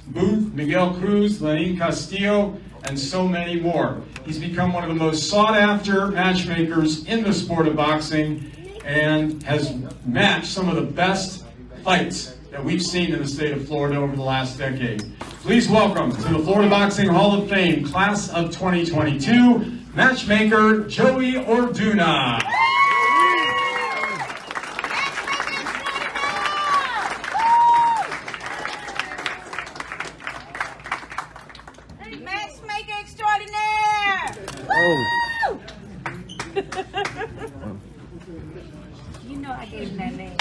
Booth, Miguel Cruz, Lenin Castillo, and so many more. He's become one of the most sought-after matchmakers in the sport of boxing and has matched some of the best fights that we've seen in the state of Florida over the last decade. Please welcome to the Florida Boxing Hall of Fame, Class of 2022, matchmaker Joey Orduna. Matchmaker extraordinaire! Oh. You know I gave him that name.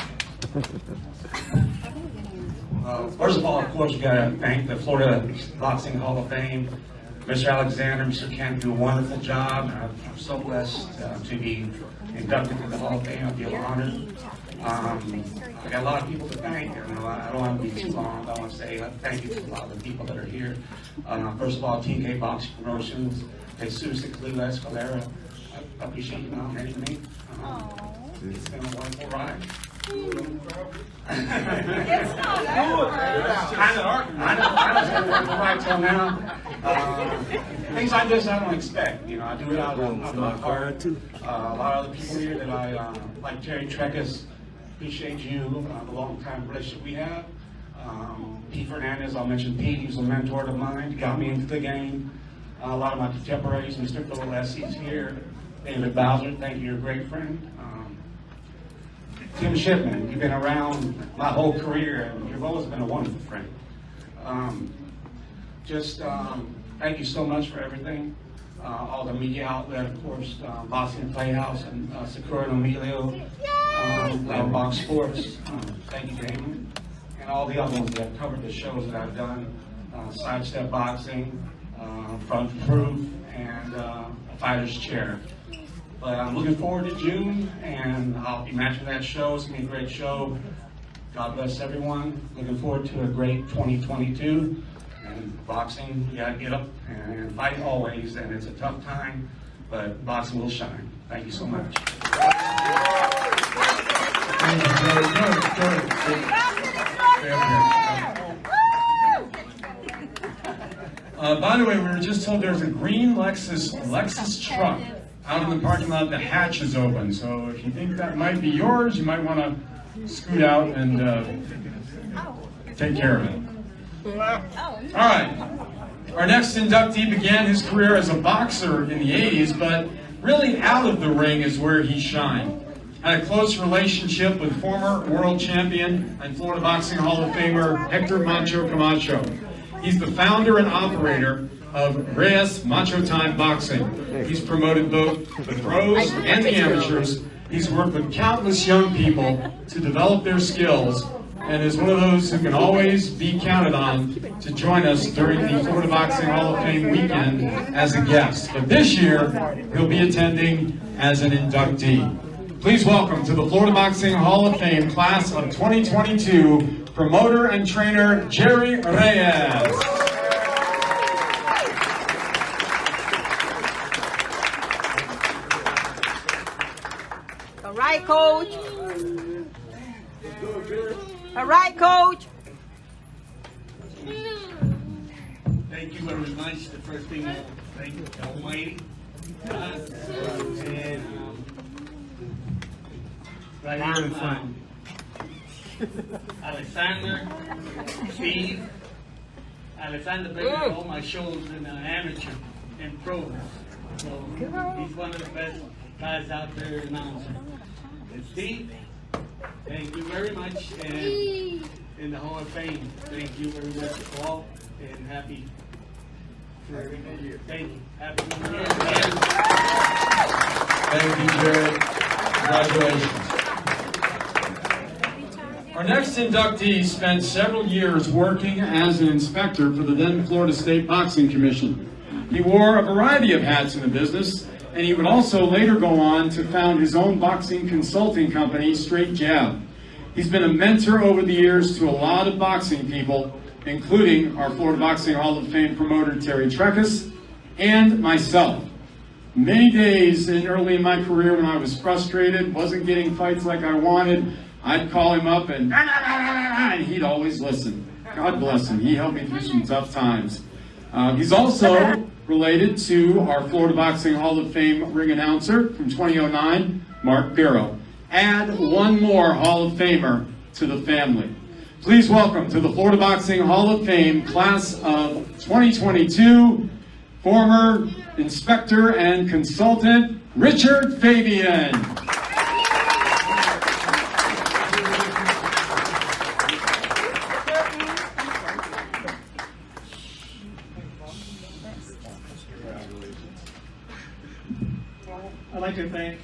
First of all, of course, we got to thank the Florida Boxing Hall of Fame. Mr. Alexander, Mr. Canton do a wonderful job. I'm so blessed to be inducted to the Hall of Fame. I feel honored. I got a lot of people to thank. I don't want to be too long. I want to say thank you to a lot of the people that are here. First of all, T&K Boxing Promotions, Jesus Escalera Escalera. I appreciate you nominating me. It's been a wonderful ride. It's not Kind of hard. I know till now. Things like this I don't expect. You know, I do it out of my heart. A lot of other people here that I like Jerry Trekis. Appreciate you. The long time relationship we have. Pete Fernandez. I'll mention Pete. He's a mentor of mine. He got me into the game. A lot of my contemporaries. Mr. Phil Alessi's here. David Bowser. Thank you. You're a great friend. Tim Shipman, you've been around my whole career, and you've always been a wonderful friend. Thank you so much for everything. All the media outlet, of course, Boxing Playhouse and Sakura and Emilio, Box Sports. Thank you, Damon. And all the other ones that have covered the shows that I've done, Sidestep Boxing, Front Proof, and Fighter's Chair. But I'm looking forward to June, and I'll be matching that show. It's going to be a great show. God bless everyone. Looking forward to a great 2022. And boxing, you got to get up and fight always, and it's a tough time, but boxing will shine. Thank you so much. Thank you, by the way, we were just told there's a green Lexus truck out in the parking lot. The hatch is open, so if you think that might be yours, you might want to scoot out and take care of it. All right. Our next inductee began his career as a boxer in the 80s, but really out of the ring is where he shined. had a close relationship with former world champion and Florida Boxing Hall of Famer Hector Macho Camacho. He's the founder and operator of Reyes Macho Time Boxing. He's promoted both the pros and the amateurs. He's worked with countless young people to develop their skills, and is one of those who can always be counted on to join us during the Florida Boxing Hall of Fame weekend as a guest. But this year, he'll be attending as an inductee. Please welcome to the Florida Boxing Hall of Fame class of 2022, promoter and trainer Jerry Reyes. All right, coach. All right, coach. Thank you very much. The first thing, thank the Almighty God. And right here in front, Alexander, Steve, Alexander been in all my shows in amateur and pro. So he's one of the best guys out there announcing. And Steve, thank you very much. And in the Hall of Fame, thank you very much all, and happy New Year. Thank you. Happy New Year. Thank you, Jerry. Congratulations. Our next inductee spent several years working as an inspector for the then Florida State Boxing Commission. He wore a variety of hats in the business, and he would also later go on to found his own boxing consulting company, Straight Jab. He's been a mentor over the years to a lot of boxing people, including our Florida Boxing Hall of Fame promoter, Terry Trekkus, and myself. Many days early in my career when I was frustrated, wasn't getting fights like I wanted, I'd call him up and he'd always listen. God bless him. He helped me through some tough times. He's also related to our Florida Boxing Hall of Fame ring announcer from 2009, Mark Biro. Add one more Hall of Famer to the family. Please welcome to the Florida Boxing Hall of Fame class of 2022, former inspector and consultant, Richard Fabian. I'd like to thank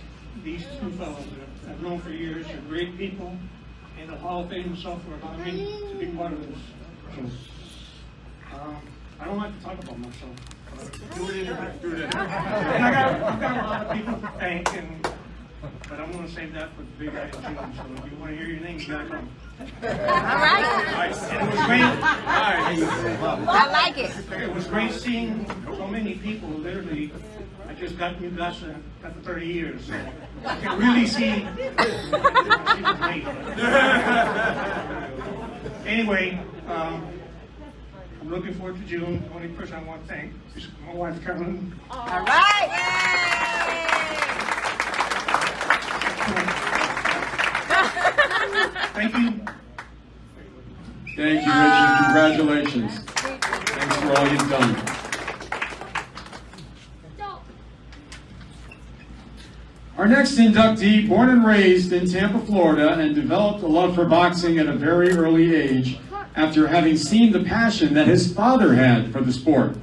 these two fellows that I've known for years. They're great people, and the Hall of Fame himself for allowing me to be part of this. I don't like to talk about myself. Do it anyway. Do it anyway. And I've got a lot of people to thank, but I'm going to save that for the big guys too. So if you want to hear your name, you got to come. All right. And it was great. I like it. It was great seeing so many people. Literally, I just got new guys after 30 years, so I can really see. Anyway, I'm looking forward to June. The only person I want to thank is my wife, Carolyn. All right. Thank you. Thank you, Richard. Congratulations. Thanks for all you've done. Our next inductee, born and raised in Tampa, Florida, and developed a love for boxing at a very early age after having seen the passion that his father had for the sport.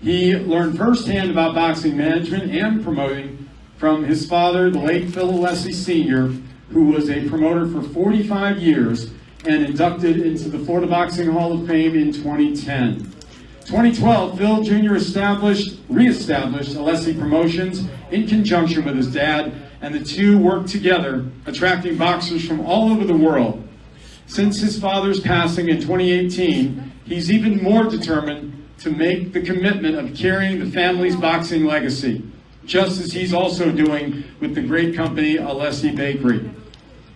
He learned firsthand about boxing management and promoting from his father, the late Phil Alessi Sr., who was a promoter for 45 years and inducted into the Florida Boxing Hall of Fame in 2010. 2012, Phil Jr. reestablished Alessi Promotions in conjunction with his dad, and the two worked together, attracting boxers from all over the world. Since his father's passing in 2018, he's even more determined to make the commitment of carrying the family's boxing legacy, just as he's also doing with the great company Alessi Bakery.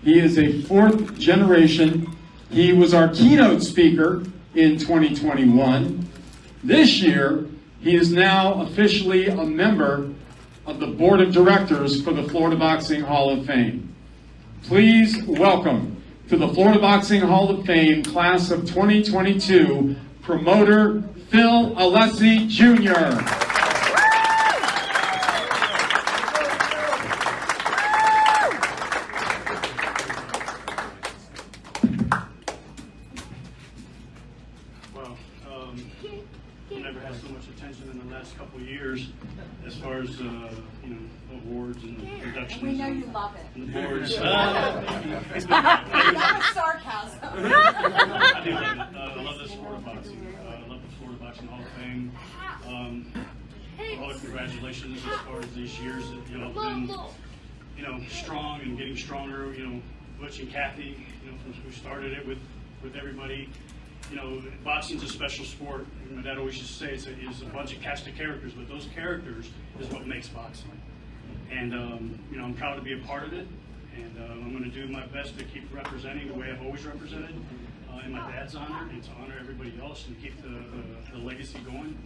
He is a fourth generation. He was our keynote speaker in 2021. This year, he is now officially a member of the Board of Directors for the Florida Boxing Hall of Fame. Please welcome to the Florida Boxing Hall of Fame class of 2022, promoter Phil Alessi Jr. Wow. I've never had so much attention in the last couple of years as far as, awards and inductions. We know you love it. And the boards. That was sarcasm. I do love it. I love the sport of boxing. I love the Florida Boxing Hall of Fame. All the congratulations as far as these years that y'all have been, strong and getting stronger. Butch and Kathy, from who started it with everybody. Boxing's a special sport. My dad always used to say it's a bunch of cast of characters, but those characters is what makes boxing. And I'm proud to be a part of it, and I'm going to do my best to keep representing the way I've always represented in my dad's honor, and to honor everybody else and keep the legacy going.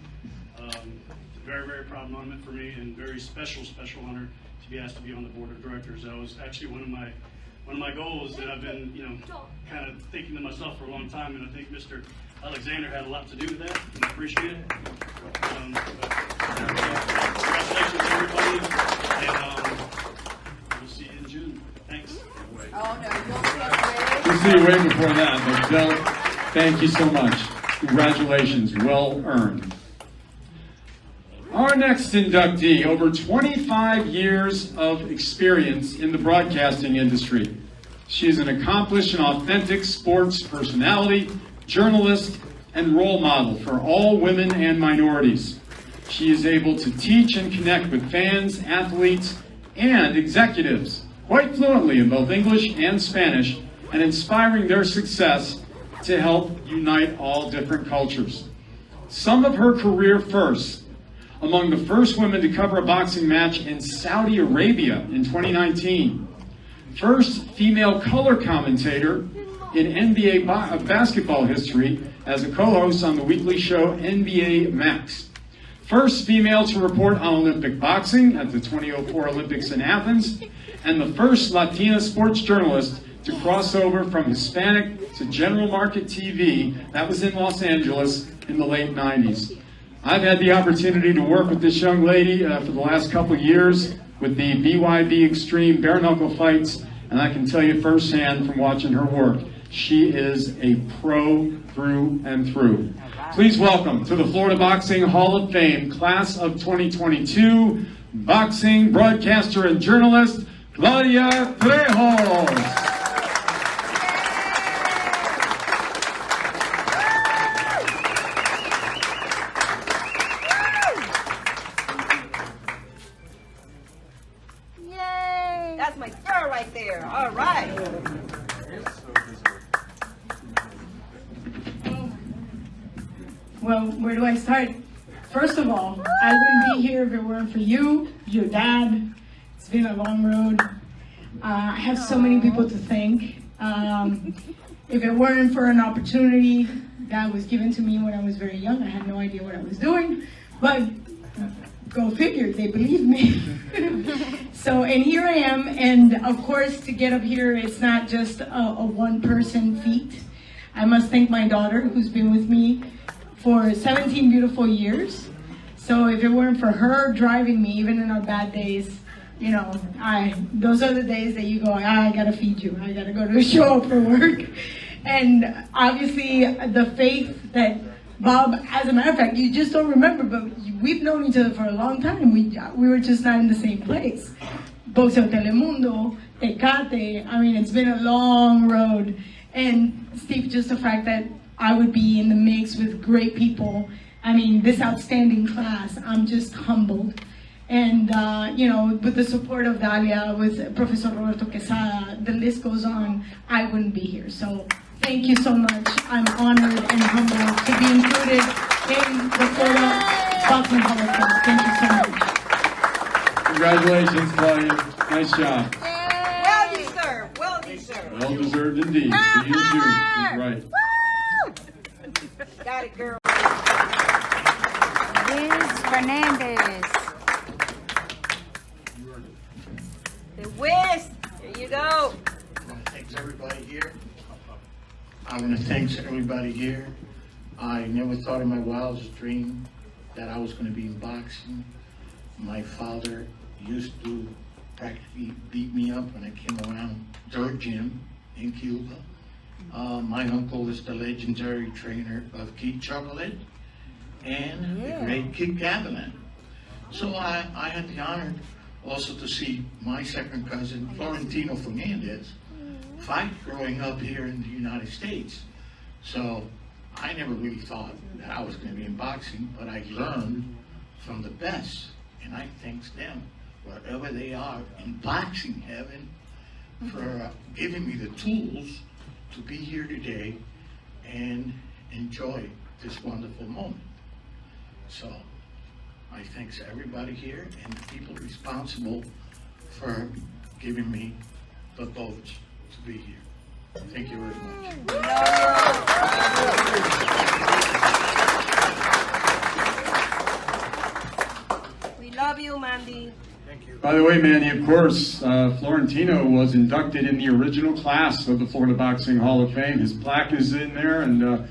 It's a very, very proud moment for me, and very special honor to be asked to be on the board of directors. That was actually one of my goals that I've been, kind of thinking to myself for a long time, and I think Mr. Alexander had a lot to do with that, and I appreciate it. Congratulations, everybody, and we'll see you in June. Thanks. Oh, no, We'll see you way before that, but Bill, thank you so much. Congratulations, well earned. Our next inductee, over 25 years of experience in the broadcasting industry. She is an accomplished and authentic sports personality, journalist, and role model for all women and minorities. She is able to teach and connect with fans, athletes, and executives quite fluently in both English and Spanish, and inspiring their success to help unite all different cultures. Some of her career firsts: among the first women to cover a boxing match in Saudi Arabia in 2019. First female color commentator in NBA basketball history as a co-host on the weekly show NBA Max. First female to report on Olympic boxing at the 2004 Olympics in Athens. And the first Latina sports journalist to cross over from Hispanic to general market TV. That was in Los Angeles in the late 90s. I've had the opportunity to work with this young lady for the last couple of years with the BYB Extreme bare knuckle fights, and I can tell you firsthand from watching her work, she is a pro through and through. Please welcome to the Florida Boxing Hall of Fame, Class of 2022, boxing broadcaster and journalist, Claudia Trejos. That's my girl right there. All right. Well, where do I start? First of all, I wouldn't be here if it weren't for you, your dad. It's been a long road. I have so many people to thank. If it weren't for an opportunity that was given to me when I was very young, I had no idea what I was doing. But go figure, they believed me. So, and here I am, and of course, to get up here, it's not just a one-person feat. I must thank my daughter, who's been with me for 17 beautiful years. So if it weren't for her driving me, even in our bad days, those are the days that you go, I gotta feed you, I gotta go to show up for work. And obviously, the faith that Bob, as a matter of fact, you just don't remember, but we've known each other for a long time. We were just not in the same place. Boxeo Telemundo, Tecate, it's been a long road. And Steve, just the fact that I would be in the mix with great people, this outstanding class, I'm just humbled. And, with the support of Dalia, with Professor Roberto Quesada, the list goes on, I wouldn't be here. So thank you so much. I'm honored and humbled to be included in the Florida Boxing Hall of Fame. Thank you so much. Congratulations, Claudia. Nice job. Well deserved. Well deserved. Well deserved indeed. See you in June. That's right. Got it, girl. Liz Fernandez. The Wiz. There you go. Thanks everybody here. I want to thank everybody here. I never thought in my wildest dream that I was going to be in boxing. My father used to practically beat me up when I came around dirt gym in Cuba. My uncle is the legendary trainer of Keith Chocolate and the great Kid Gavilan. So I had the honor also to see my second cousin, Florentino Fernandez, fight growing up here in the United States. So I never really thought that I was going to be in boxing, but I learned from the best, and I thank them, wherever they are in boxing heaven, for giving me the tools to be here today and enjoy this wonderful moment. So I thank everybody here and the people responsible for giving me the votes to be here. Thank you very much. We love you, Mandy. Thank you. By the way, Manny, of course, Florentino was inducted in the original class of the Florida Boxing Hall of Fame. His plaque is in there, and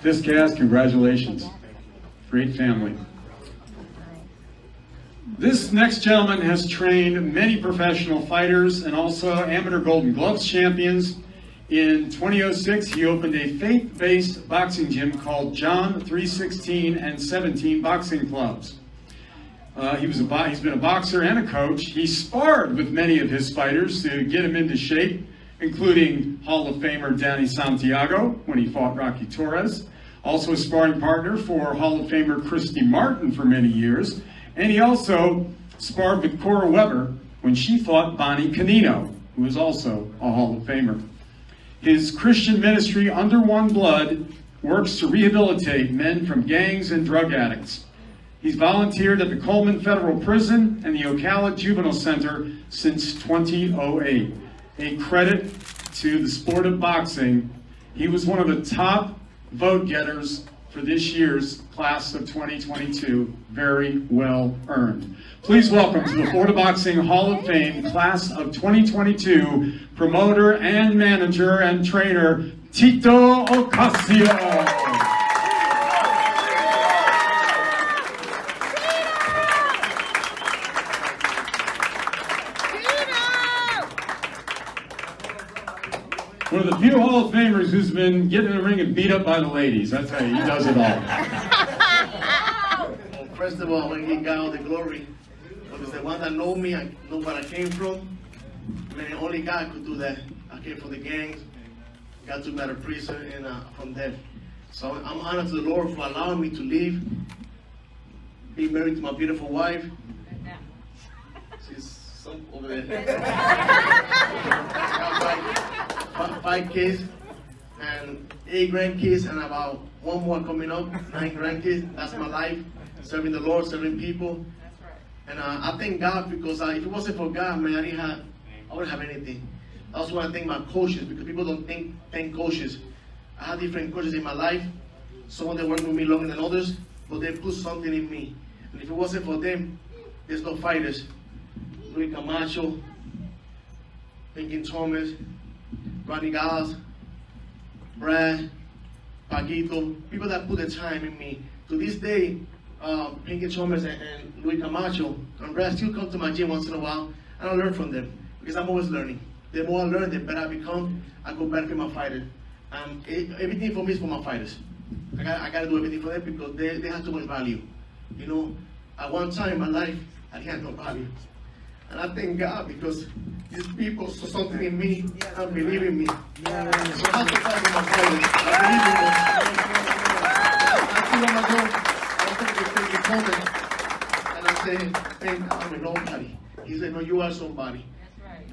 this cast, congratulations. Great family. This next gentleman has trained many professional fighters and also amateur Golden Gloves champions. In 2006, he opened a faith-based boxing gym called John 316 and 17 Boxing Clubs. He's been a boxer and a coach. He sparred with many of his fighters to get him into shape, including Hall of Famer Danny Santiago when he fought Rocky Torres. Also a sparring partner for Hall of Famer Christy Martin for many years. And he also sparred with Cora Weber when she fought Bonnie Canino, who is also a Hall of Famer. His Christian ministry, Under One Blood, works to rehabilitate men from gangs and drug addicts. He's volunteered at the Coleman Federal Prison and the Ocala Juvenile Center since 2008. A credit to the sport of boxing. He was one of the top vote getters for this year's class of 2022. Very well earned. Please welcome to the Florida Boxing Hall of Fame class of 2022, promoter and manager and trainer, Tito Ocasio. One of the few Hall of Famers who's been getting in the ring and beat up by the ladies. I tell you, he does it all. Well, first of all, I want to give God all the glory, because the one that know me, I know where I came from. Man, only God could do that. I came from the gangs, got to better prison, and from there. So I'm honored to the Lord for allowing me to live, be married to my beautiful wife. She's some over there. Five kids and 8 grandkids, and about 1 more coming up, 9 grandkids. That's my life, serving the Lord, serving people. And I thank God, because if it wasn't for God, man, I wouldn't have anything. I also want to thank my coaches, because people don't thank coaches. I have different coaches in my life. Some of them work with me longer than others, but they put something in me. And if it wasn't for them, there's no fighters. Luis Camacho, Pinky Thomas, Ronnie Gals, Brad, Paquito, people that put the time in me. To this day, Pinky Thomas and Luis Camacho and Brad still come to my gym once in a while, and I learn from them, because I'm always learning. The more I learn, the better I become. I go better for my fighters. Everything for me is for my fighters. I gotta do everything for them, because they have too much value. You know, at one time in my life, I didn't have no value. And I thank God, because these people saw something in me and believe in me. So I have to fight for my fighters. I believe in them. I see when I go, I and I say, hey, I'm a nobody. He said, no, you are somebody.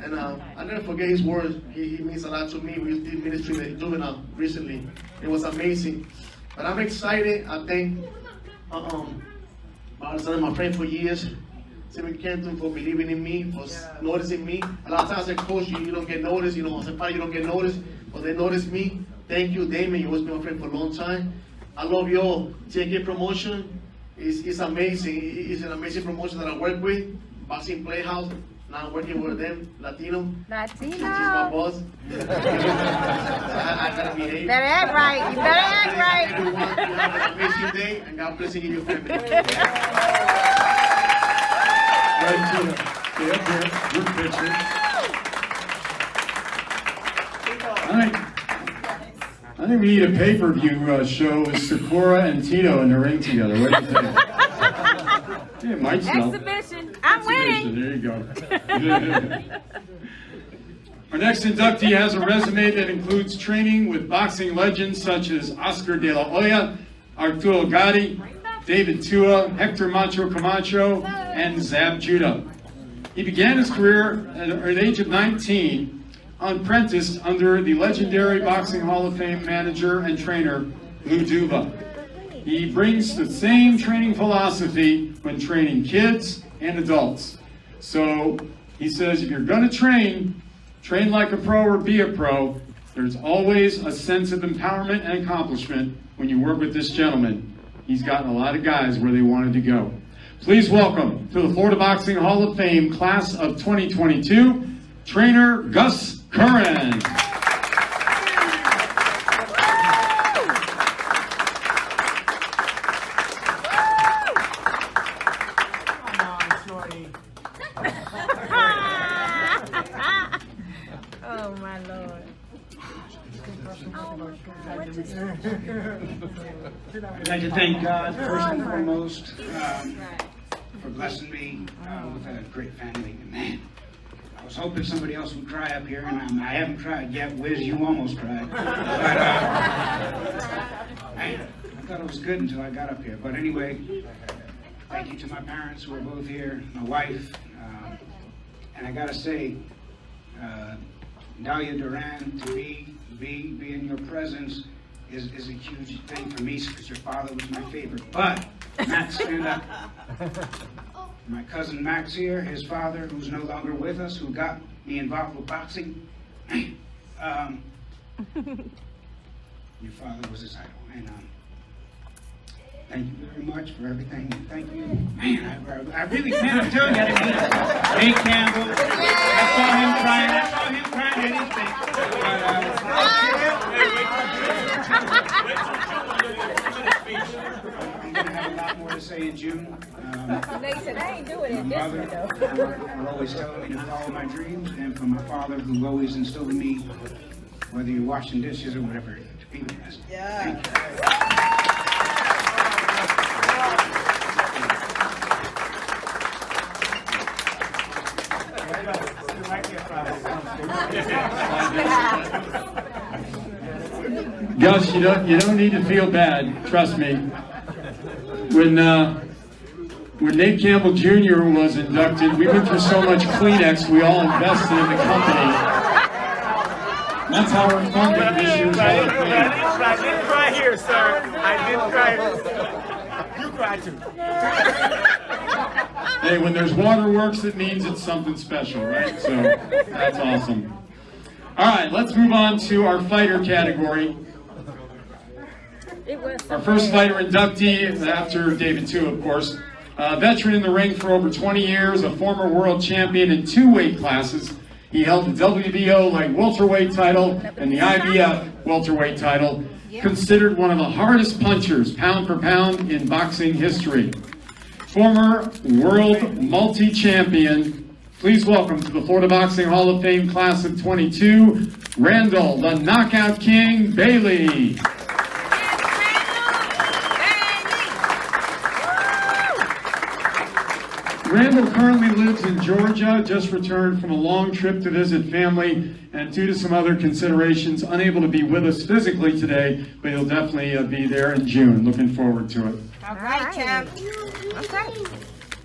And I never forget his words. He means a lot to me. We did ministry in Juvenile recently. It was amazing. But I'm excited. I thank my friend for years, Canton, for believing in me, for noticing me. A lot of times I say, coach, you don't get noticed. You know, as a fighter, you don't get noticed. But they noticed me. Thank you, Damon. You always been my friend for a long time. I love you all. TK Promotion is amazing. It's an amazing promotion that I work with. Boxing Playhouse. Now I'm working with them, Latino. She's my boss. I gotta behave. Better act right. You better act right. Everyone, you have an amazing day, and God bless you and your family. Right, Tina. Stay up here. Group picture. All right. I think we need a pay-per-view show with Sakura and Tito in the ring together. What do you think? Yeah, it might sell. Exhibition. I'm winning. There you go. Our next inductee has a resume that includes training with boxing legends such as Oscar De La Hoya, Arturo Gatti, David Tua, Hector Macho Camacho, and Zab Judah. He began his career at the age of 19, apprenticed under the legendary Boxing Hall of Fame manager and trainer, Lou Duva. He brings the same training philosophy when training kids and adults. So he says, if you're going to train like a pro or be a pro. There's always a sense of empowerment and accomplishment when you work with this gentleman. He's gotten a lot of guys where they wanted to go. Please welcome to the Florida Boxing Hall of Fame Class of 2022, Trainer Gus Curran. Oh my Lord. I'd like to thank God first and foremost for blessing me with a great family. Man, I was hoping somebody else would cry up here, and I haven't cried yet. Wiz, you almost cried. But, man, I thought it was good until I got up here. But anyway, thank you to my parents who are both here, my wife, and I gotta say, Dalia Duran, to be in your presence is a huge thing for me because your father was my favorite. But, Max, stand up. My cousin Max here, his father, who's no longer with us, who got me involved with boxing. Your father was his idol. And thank you very much for everything. Thank you. Man, I really can't tell you. Hey, Campbell. I saw him crying at his face. I'm going to have a lot more to say in June. They said I ain't doing it My this mother way though. were always telling me to follow my dreams, and from my father who always instilled in me, whether you're washing dishes or whatever, to be the best. Yeah. Gus, you don't need to feel bad. Trust me. When Nate Campbell Jr. was inducted, we went through so much Kleenex, we all invested in the company. That's how we're funding this year's Hall of Fame. I didn't cry here, sir. I didn't cry. You cried too. Hey, when there's waterworks, it means it's something special, right? So that's awesome. All right, let's move on to our fighter category. Our first fighter inductee, after David Tua, of course. Veteran in the ring for over 20 years, a former world champion in 2 weight classes. He held the WBO light welterweight title and the IBF welterweight title. Considered one of the hardest punchers, pound for pound, in boxing history. Former world multi-champion. Please welcome to the Florida Boxing Hall of Fame Class of 22, Randall, the Knockout King, Bailey. Randall currently lives in Georgia, just returned from a long trip to visit family, and due to some other considerations, unable to be with us physically today, but he'll definitely be there in June. Looking forward to it. All right, champ. Okay.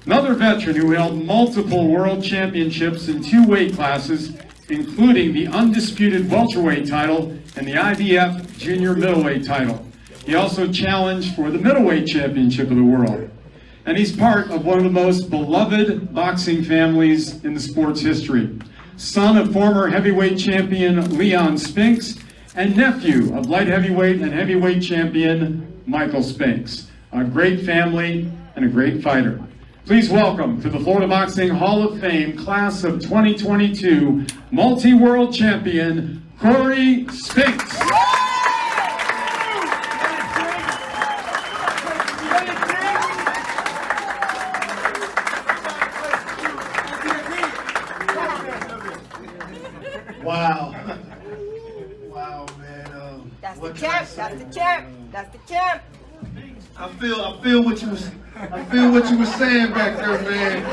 Another veteran who held multiple world championships in 2 weight classes, including the undisputed welterweight title and the IBF junior middleweight title. He also challenged for the middleweight championship of the world. And he's part of one of the most beloved boxing families in the sport's history. Son of former heavyweight champion Leon Spinks and nephew of light heavyweight and heavyweight champion Michael Spinks. A great family and a great fighter. Please welcome to the Florida Boxing Hall of Fame Class of 2022, multi-world champion Corey Spinks. Wow. Wow, man. That's what the can That's the champ. That's the champ. I feel what you were saying back there, man.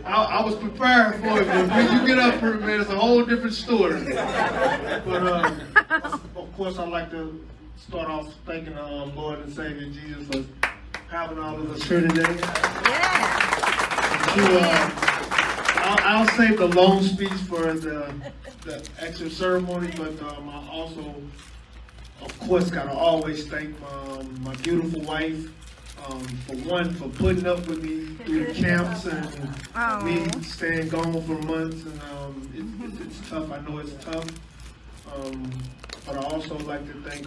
I was prepared for it, but when you get up here, man, it's a whole different story. But of course, I'd like to start off thanking the Lord and Savior Jesus for having all of us here today. I'll save the long speech for the actual ceremony, but I also, of course, gotta always thank my beautiful wife, for putting up with me through the camps and me staying gone for months, and it's tough. I know it's tough, but I also like to thank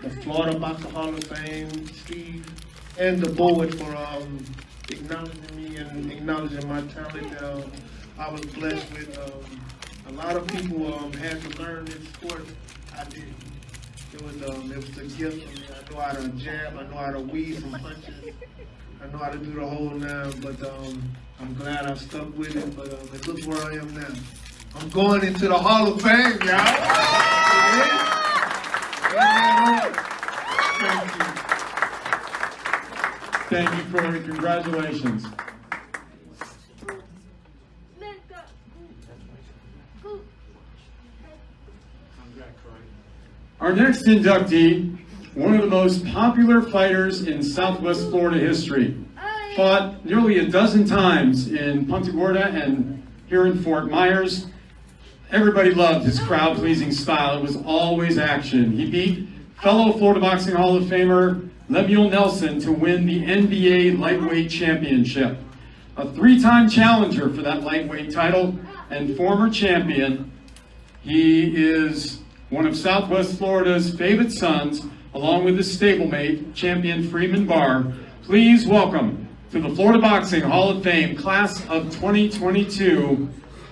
the Florida Boxing Hall of Fame, Steve, and the board for acknowledging me and acknowledging my talent. I was blessed with a lot of people had to learn this sport. I didn't. It was a gift for me. I know how to jab, I know how to weave from punches, I know how to do the whole nine, but I'm glad I stuck with it, but and look where I am now. I'm going into the Hall of Fame, y'all. Thank you, Corey. Congratulations. Our next inductee, one of the most popular fighters in Southwest Florida history, fought nearly a dozen times in Punta Gorda and here in Fort Myers. Everybody loved his crowd-pleasing style. It was always action. He beat fellow Florida Boxing Hall of Famer Lemuel Nelson to win the NBA Lightweight Championship. A three-time challenger for that lightweight title and former champion, he is one of Southwest Florida's favorite sons, along with his stablemate, champion Freeman Barr. Please welcome to the Florida Boxing Hall of Fame Class of 2022,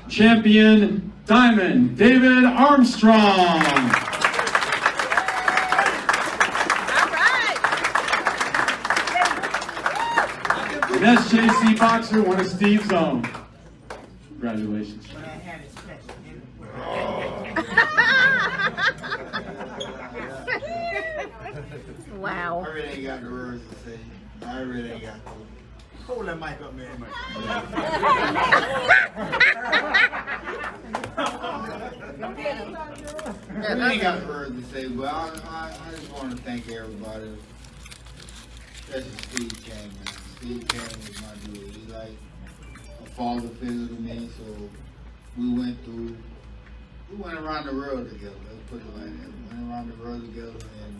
champion Diamond David Armstrong. An SJC boxer, one of Steve's own. Congratulations. Wow. I really ain't got the words to say. I really ain't got the words. Hold that mic up, man. I really ain't got the words to say, but I just want to thank everybody, especially Steve King. Steve King was my dude. He's like a father figure to me, so we went around the world together. Let's put it like that. We went around the world together, and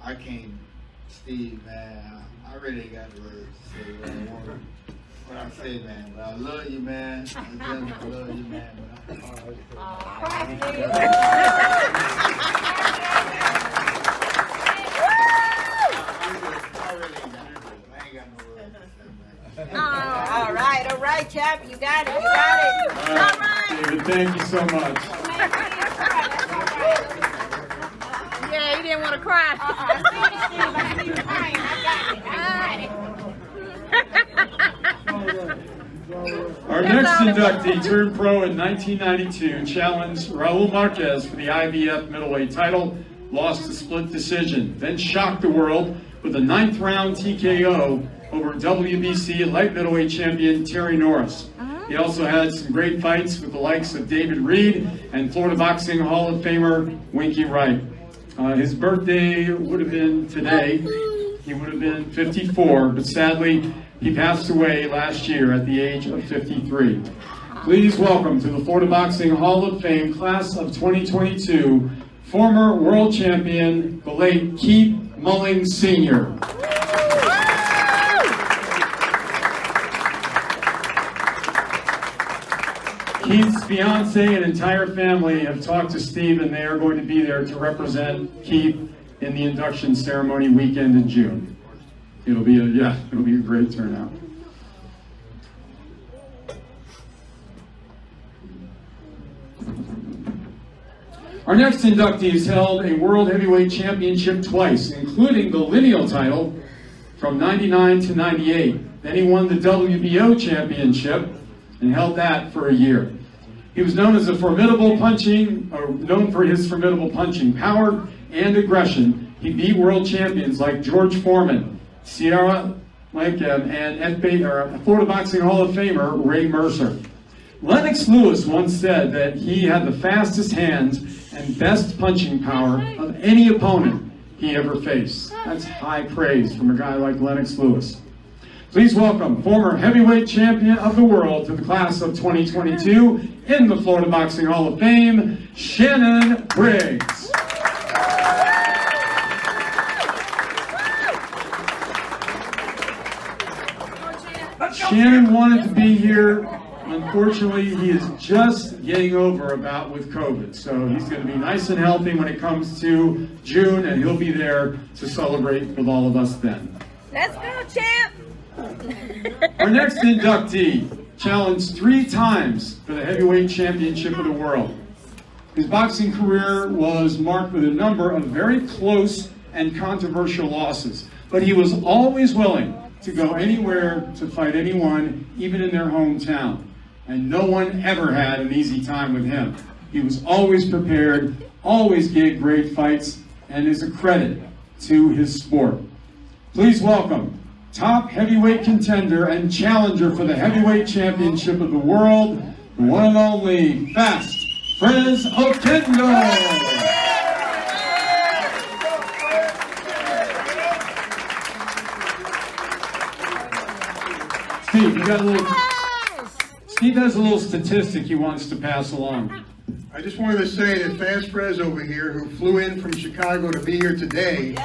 I came, Steve, man, I really ain't got the words to say what I say, man. But I love you, man. I love you, man. All right, chap, you got it, you got it. All right. David, thank you so much. Yeah, he didn't want to cry. Our next inductee turned pro in 1992, challenged Raul Marquez for the IBF middleweight title, lost a split decision, then shocked the world with a 9th round TKO over WBC light middleweight champion Terry Norris. He also had some great fights with the likes of David Reed and Florida Boxing Hall of Famer Winky Wright. His birthday would have been today. He would have been 54, but sadly, he passed away last year at the age of 53. Please welcome to the Florida Boxing Hall of Fame Class of 2022, former world champion, the late Keith Mullings Sr. Keith's fiance and entire family have talked to Steve, and they are going to be there to represent Keith in the induction ceremony weekend in June. It'll be a great turnout. Our next inductees held a World Heavyweight Championship twice, including the lineal title from 99 to 98. Then he won the WBO Championship and held that for a year. He was known as a known for his formidable punching power and aggression. He beat world champions like George Foreman, Sierra Lake, and Florida Boxing Hall of Famer Ray Mercer. Lennox Lewis once said that he had the fastest hands and best punching power of any opponent he ever faced. That's high praise from a guy like Lennox Lewis. Please welcome former heavyweight champion of the world to the class of 2022 in the Florida Boxing Hall of Fame, Shannon Briggs. Shannon wanted to be here. Unfortunately, he is just getting over a bout with COVID, so he's going to be nice and healthy when it comes to June, and he'll be there to celebrate with all of us then. Let's go, champ! Our next inductee challenged 3 times for the heavyweight championship of the world. His boxing career was marked with a number of very close and controversial losses, but he was always willing to go anywhere to fight anyone, even in their hometown. And no one ever had an easy time with him. He was always prepared, always gave great fights, and is a credit to his sport. Please welcome top heavyweight contender and challenger for the heavyweight championship of the world, the one and only Fast Fernandez Okendo. Steve has a little statistic he wants to pass along. I just wanted to say that Fast Frez over here, who flew in from Chicago to be here today,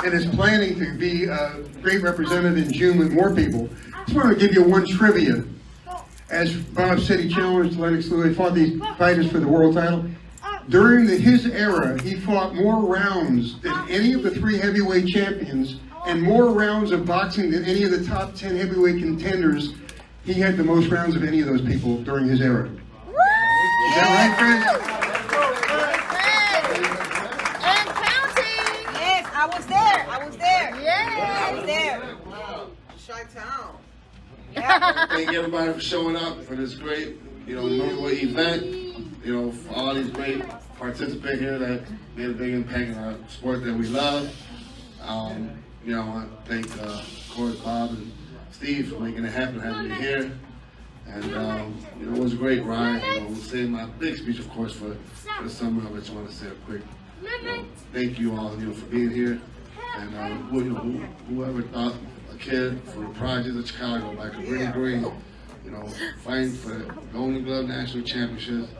and is planning to be a great representative in June with more people. I just wanted to give you one trivia. As Bob said, he challenged Lennox Lewis, fought these fighters for the world title. During his era, he fought more rounds than any of the 3 heavyweight champions, and more rounds of boxing than any of the top 10 heavyweight contenders. He had the most rounds of any of those people during his era. Is that right, Fred? And counting! Yes, I was there. I was there. Chi-town. Thank everybody for showing up for this great, memorable event. For all these great participants here that made a big impact in our sport that we love. I want to thank, of course, Bob and Steve for making it happen, having me here. And, it was a great ride. We'll say my big speech, of course, for the summer. I just want to say a quick thank you all, for being here. And whoever thought a kid from the projects of Chicago, like a green, fighting for the Golden Glove National Championships,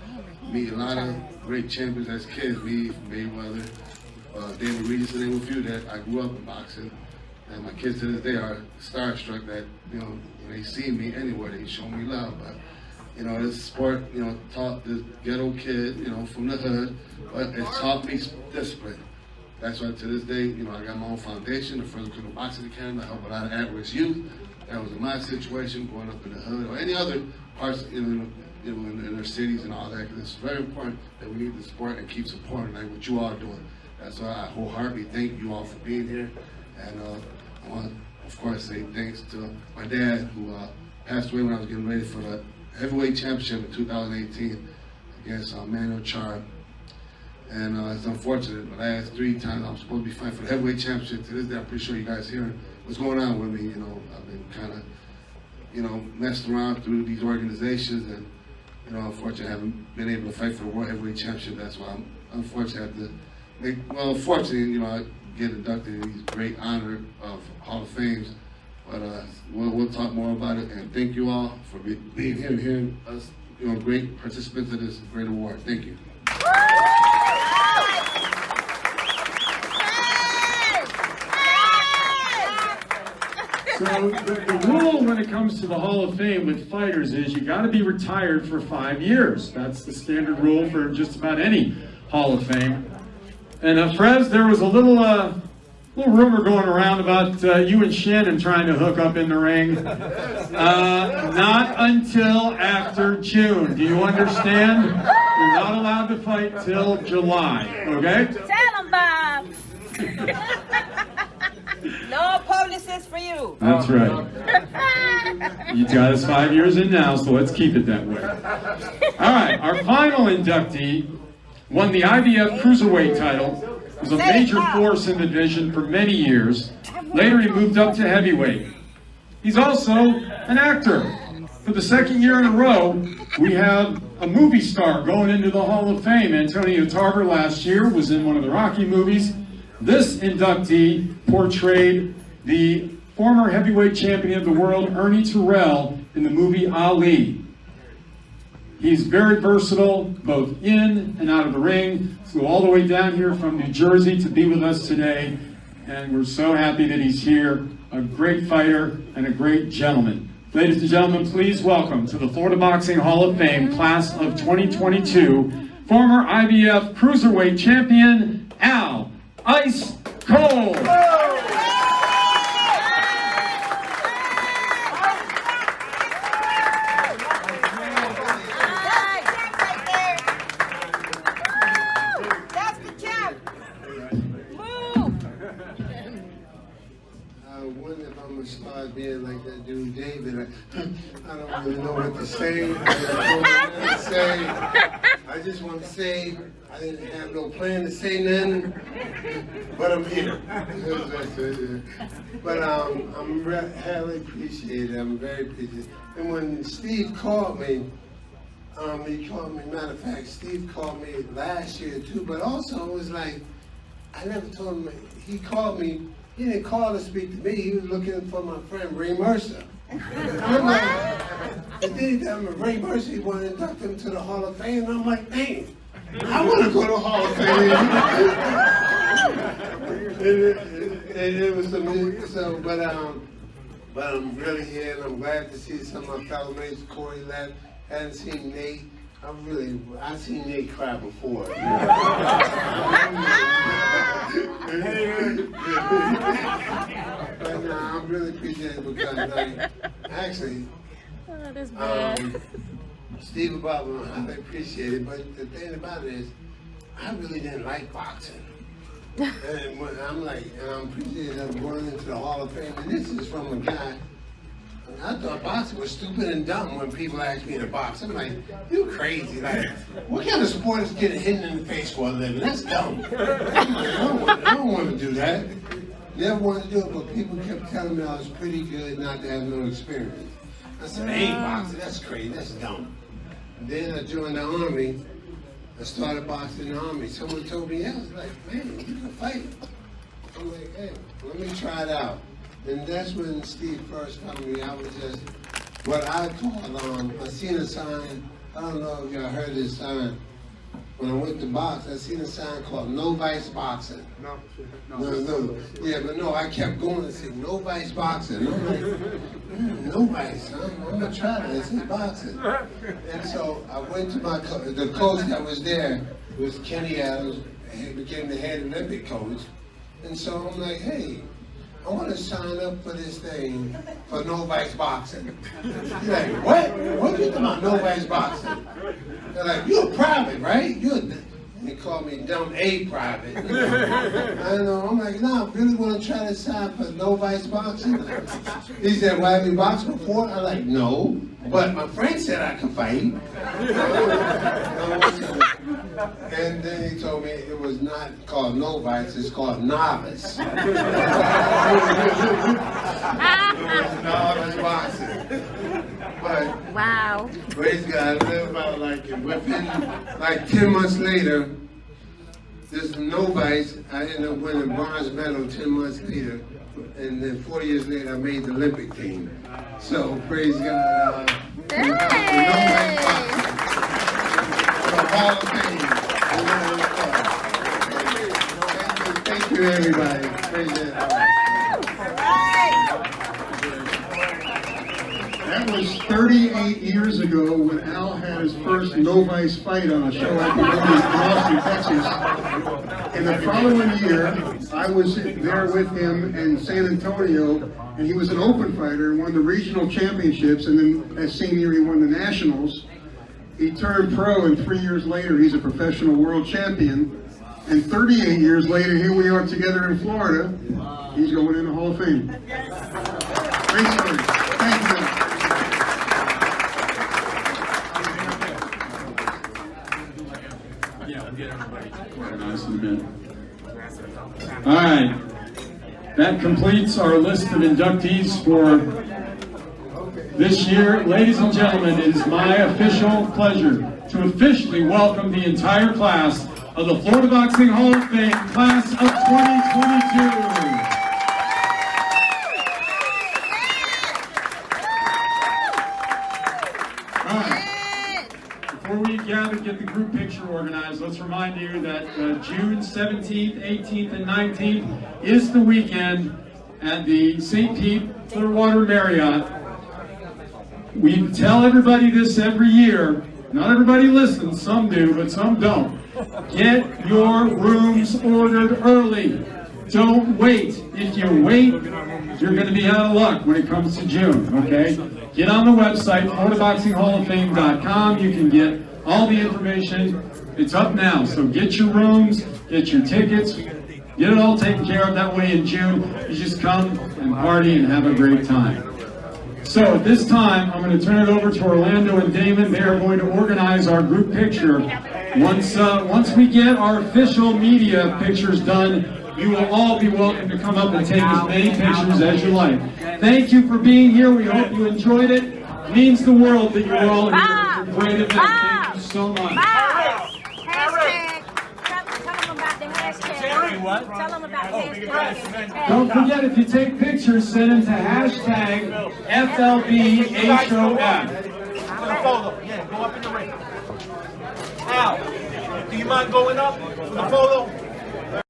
meet a lot of great champions as kids, me, Mayweather, David Regis, and name a few that I grew up in boxing. And my kids to this day are starstruck that, when they see me anywhere, they show me love. But, this sport, taught this ghetto kid, from the hood, but it taught me discipline. That's why to this day, I got my own foundation, the First Criminal Boxing Academy. I help a lot of at-risk youth. That was in my situation, growing up in the hood, or any other parts, in their cities and all that. Because it's very important that we need the sport and keep supporting like what you all are doing. That's why I wholeheartedly thank you all for being here. And I want to, of course, say thanks to my dad, who passed away when I was getting ready for the heavyweight championship in 2018 against Manuel Char. And it's unfortunate, the last 3 times I'm supposed to be fighting for the heavyweight championship. To this day, I'm pretty sure you guys hearing what's going on with me. I've been kind of, messed around through these organizations, and, unfortunately, I haven't been able to fight for the World Heavyweight Championship. That's why I'm unfortunately fortunately, I get inducted in these great honor of Hall of Fames. But we'll talk more about it. And thank you all for being here and hearing us, great participants in this great award. Thank you. So the rule when it comes to the Hall of Fame with fighters is you got to be retired for 5 years. That's the standard rule for just about any Hall of Fame. And Frez, there was a little rumor going around about you and Shannon trying to hook up in the ring. Not until after June. Do you understand? You're not allowed to fight till July. Okay? Tell him, Bob. No publicist for you. That's right. You got us 5 years in now, so let's keep it that way. All right, our final inductee won the IBF Cruiserweight title, was a major force in the division for many years. Later he moved up to heavyweight. He's also an actor. For the second year in a row, we have a movie star going into the Hall of Fame. Antonio Tarver last year was in one of the Rocky movies. This inductee portrayed the former heavyweight champion of the world, Ernie Terrell, in the movie Ali. He's very versatile, both in and out of the ring. Flew all the way down here from New Jersey to be with us today, and we're so happy that he's here. A great fighter and a great gentleman. Ladies and gentlemen, please welcome to the Florida Boxing Hall of Fame, Class of 2022, former IBF Cruiserweight Champion, Al Ice Cole. Start being like that dude David. I don't really know what to say. I just want to say I didn't have no plan to say nothing, but I'm here. But I'm highly appreciated. I'm very appreciated. And when Steve called me, he called me. Matter of fact, Steve called me last year too. But also it was like I never told him. He called me. He didn't call to speak to me. He was looking for my friend Ray Mercer. And I'm like, and then he told me Ray Mercer, he wanted to induct him to the Hall of Fame. And I'm like, dang, I want to go to the Hall of Fame. and it was amazing. So, but I'm really here, and I'm glad to see some of my fellow mates. Corey left. Hadn't seen Nate. I've seen Nate cry before. But no, I'm really appreciative because actually, Steve Bob, I appreciate it, but the thing about it is, I really didn't like boxing. And when I'm appreciative of going into the Hall of Fame, and this is from a guy. I thought boxing was stupid and dumb when people asked me to box. I'm like, you crazy. Like, what kind of sport is getting hit in the face for a living? That's dumb. I'm like, I don't want to do that. Never wanted to do it, but people kept telling me I was pretty good not to have no experience. I said, I ain't boxing. That's crazy. That's dumb. And then I joined the Army. I started boxing in the Army. Someone told me, yeah. I was like, man, you can fight. I'm like, hey, let me try it out. And that's when Steve first told me. I was just what I called I seen a sign. I don't know if y'all heard this sign. When I went to box, I seen a sign called No Vice Boxing. No. Yeah, but no, I kept going and said No Vice Boxing. I'm like, No Vice. I'm gonna try that. It's boxing. And so I went to the coach that was there was Kenny Adams. He became the head Olympic coach. And so I'm like, hey, I want to sign up for this thing for No Vice Boxing. He's like, what? What are you talking about No Vice Boxing? They're like, you're a private, right? And they call me dumb A private. I know. I'm like, no, I really want to try to sign for No Vice Boxing. He said, well, have you boxed before? I'm like, no. But my friend said I could fight. And then he told me it was not called No Vice, it's called Novice. It was Novice Boxing. But wow. Praise God, I live about within 10 months later, this No Vice, I ended up winning a bronze medal 10 months later. And then 4 years later, I made the Olympic team. So praise God. Hey. No Vice Boxing. The Hall of Fame. Thank you, everybody. Praise God. That was 38 years ago when Al had his first No Vice fight on a show I could in Austin, Texas. And the following year, I was there with him in San Antonio, and he was an open fighter and won the regional championships, and then that same year he won the nationals. He turned pro, and 3 years later, he's a professional world champion. And 38 years later, here we are together in Florida. He's going in the Hall of Fame. Great story. Thank you. Nice in a minute. All right. That completes our list of inductees for this year. Ladies and gentlemen, it is my official pleasure to officially welcome the entire class of the Florida Boxing Hall of Fame, class of 2022. Before we gather, get the group picture organized, let's remind you that June 17th, 18th, and 19th is the weekend at the St. Pete Clearwater Marriott. We tell everybody this every year. Not everybody listens, some do, but some don't. Get your rooms ordered early. Don't wait. If you wait, you're going to be out of luck when it comes to June, okay? Get on the website, FloridaBoxingHallOfFame.com. You can get all the information. It's up now, so get your rooms, get your tickets, get it all taken care of. That way in June, you just come and party and have a great time. So at this time, I'm going to turn it over to Orlando and Damon. They are going to organize our group picture. Once we get our official media pictures done, you will all be welcome to come up and take as many pictures as you like. Thank you for being here. We hope you enjoyed it. It means the world that you're all here. It's a great event. Thank you so much. Hashtag. Tell them about the hashtag. Tell them about the hashtag. Don't forget, if you take pictures, send them to hashtag FLBHOF. Yeah, go up in the ring. Al, do you mind going up for the photo?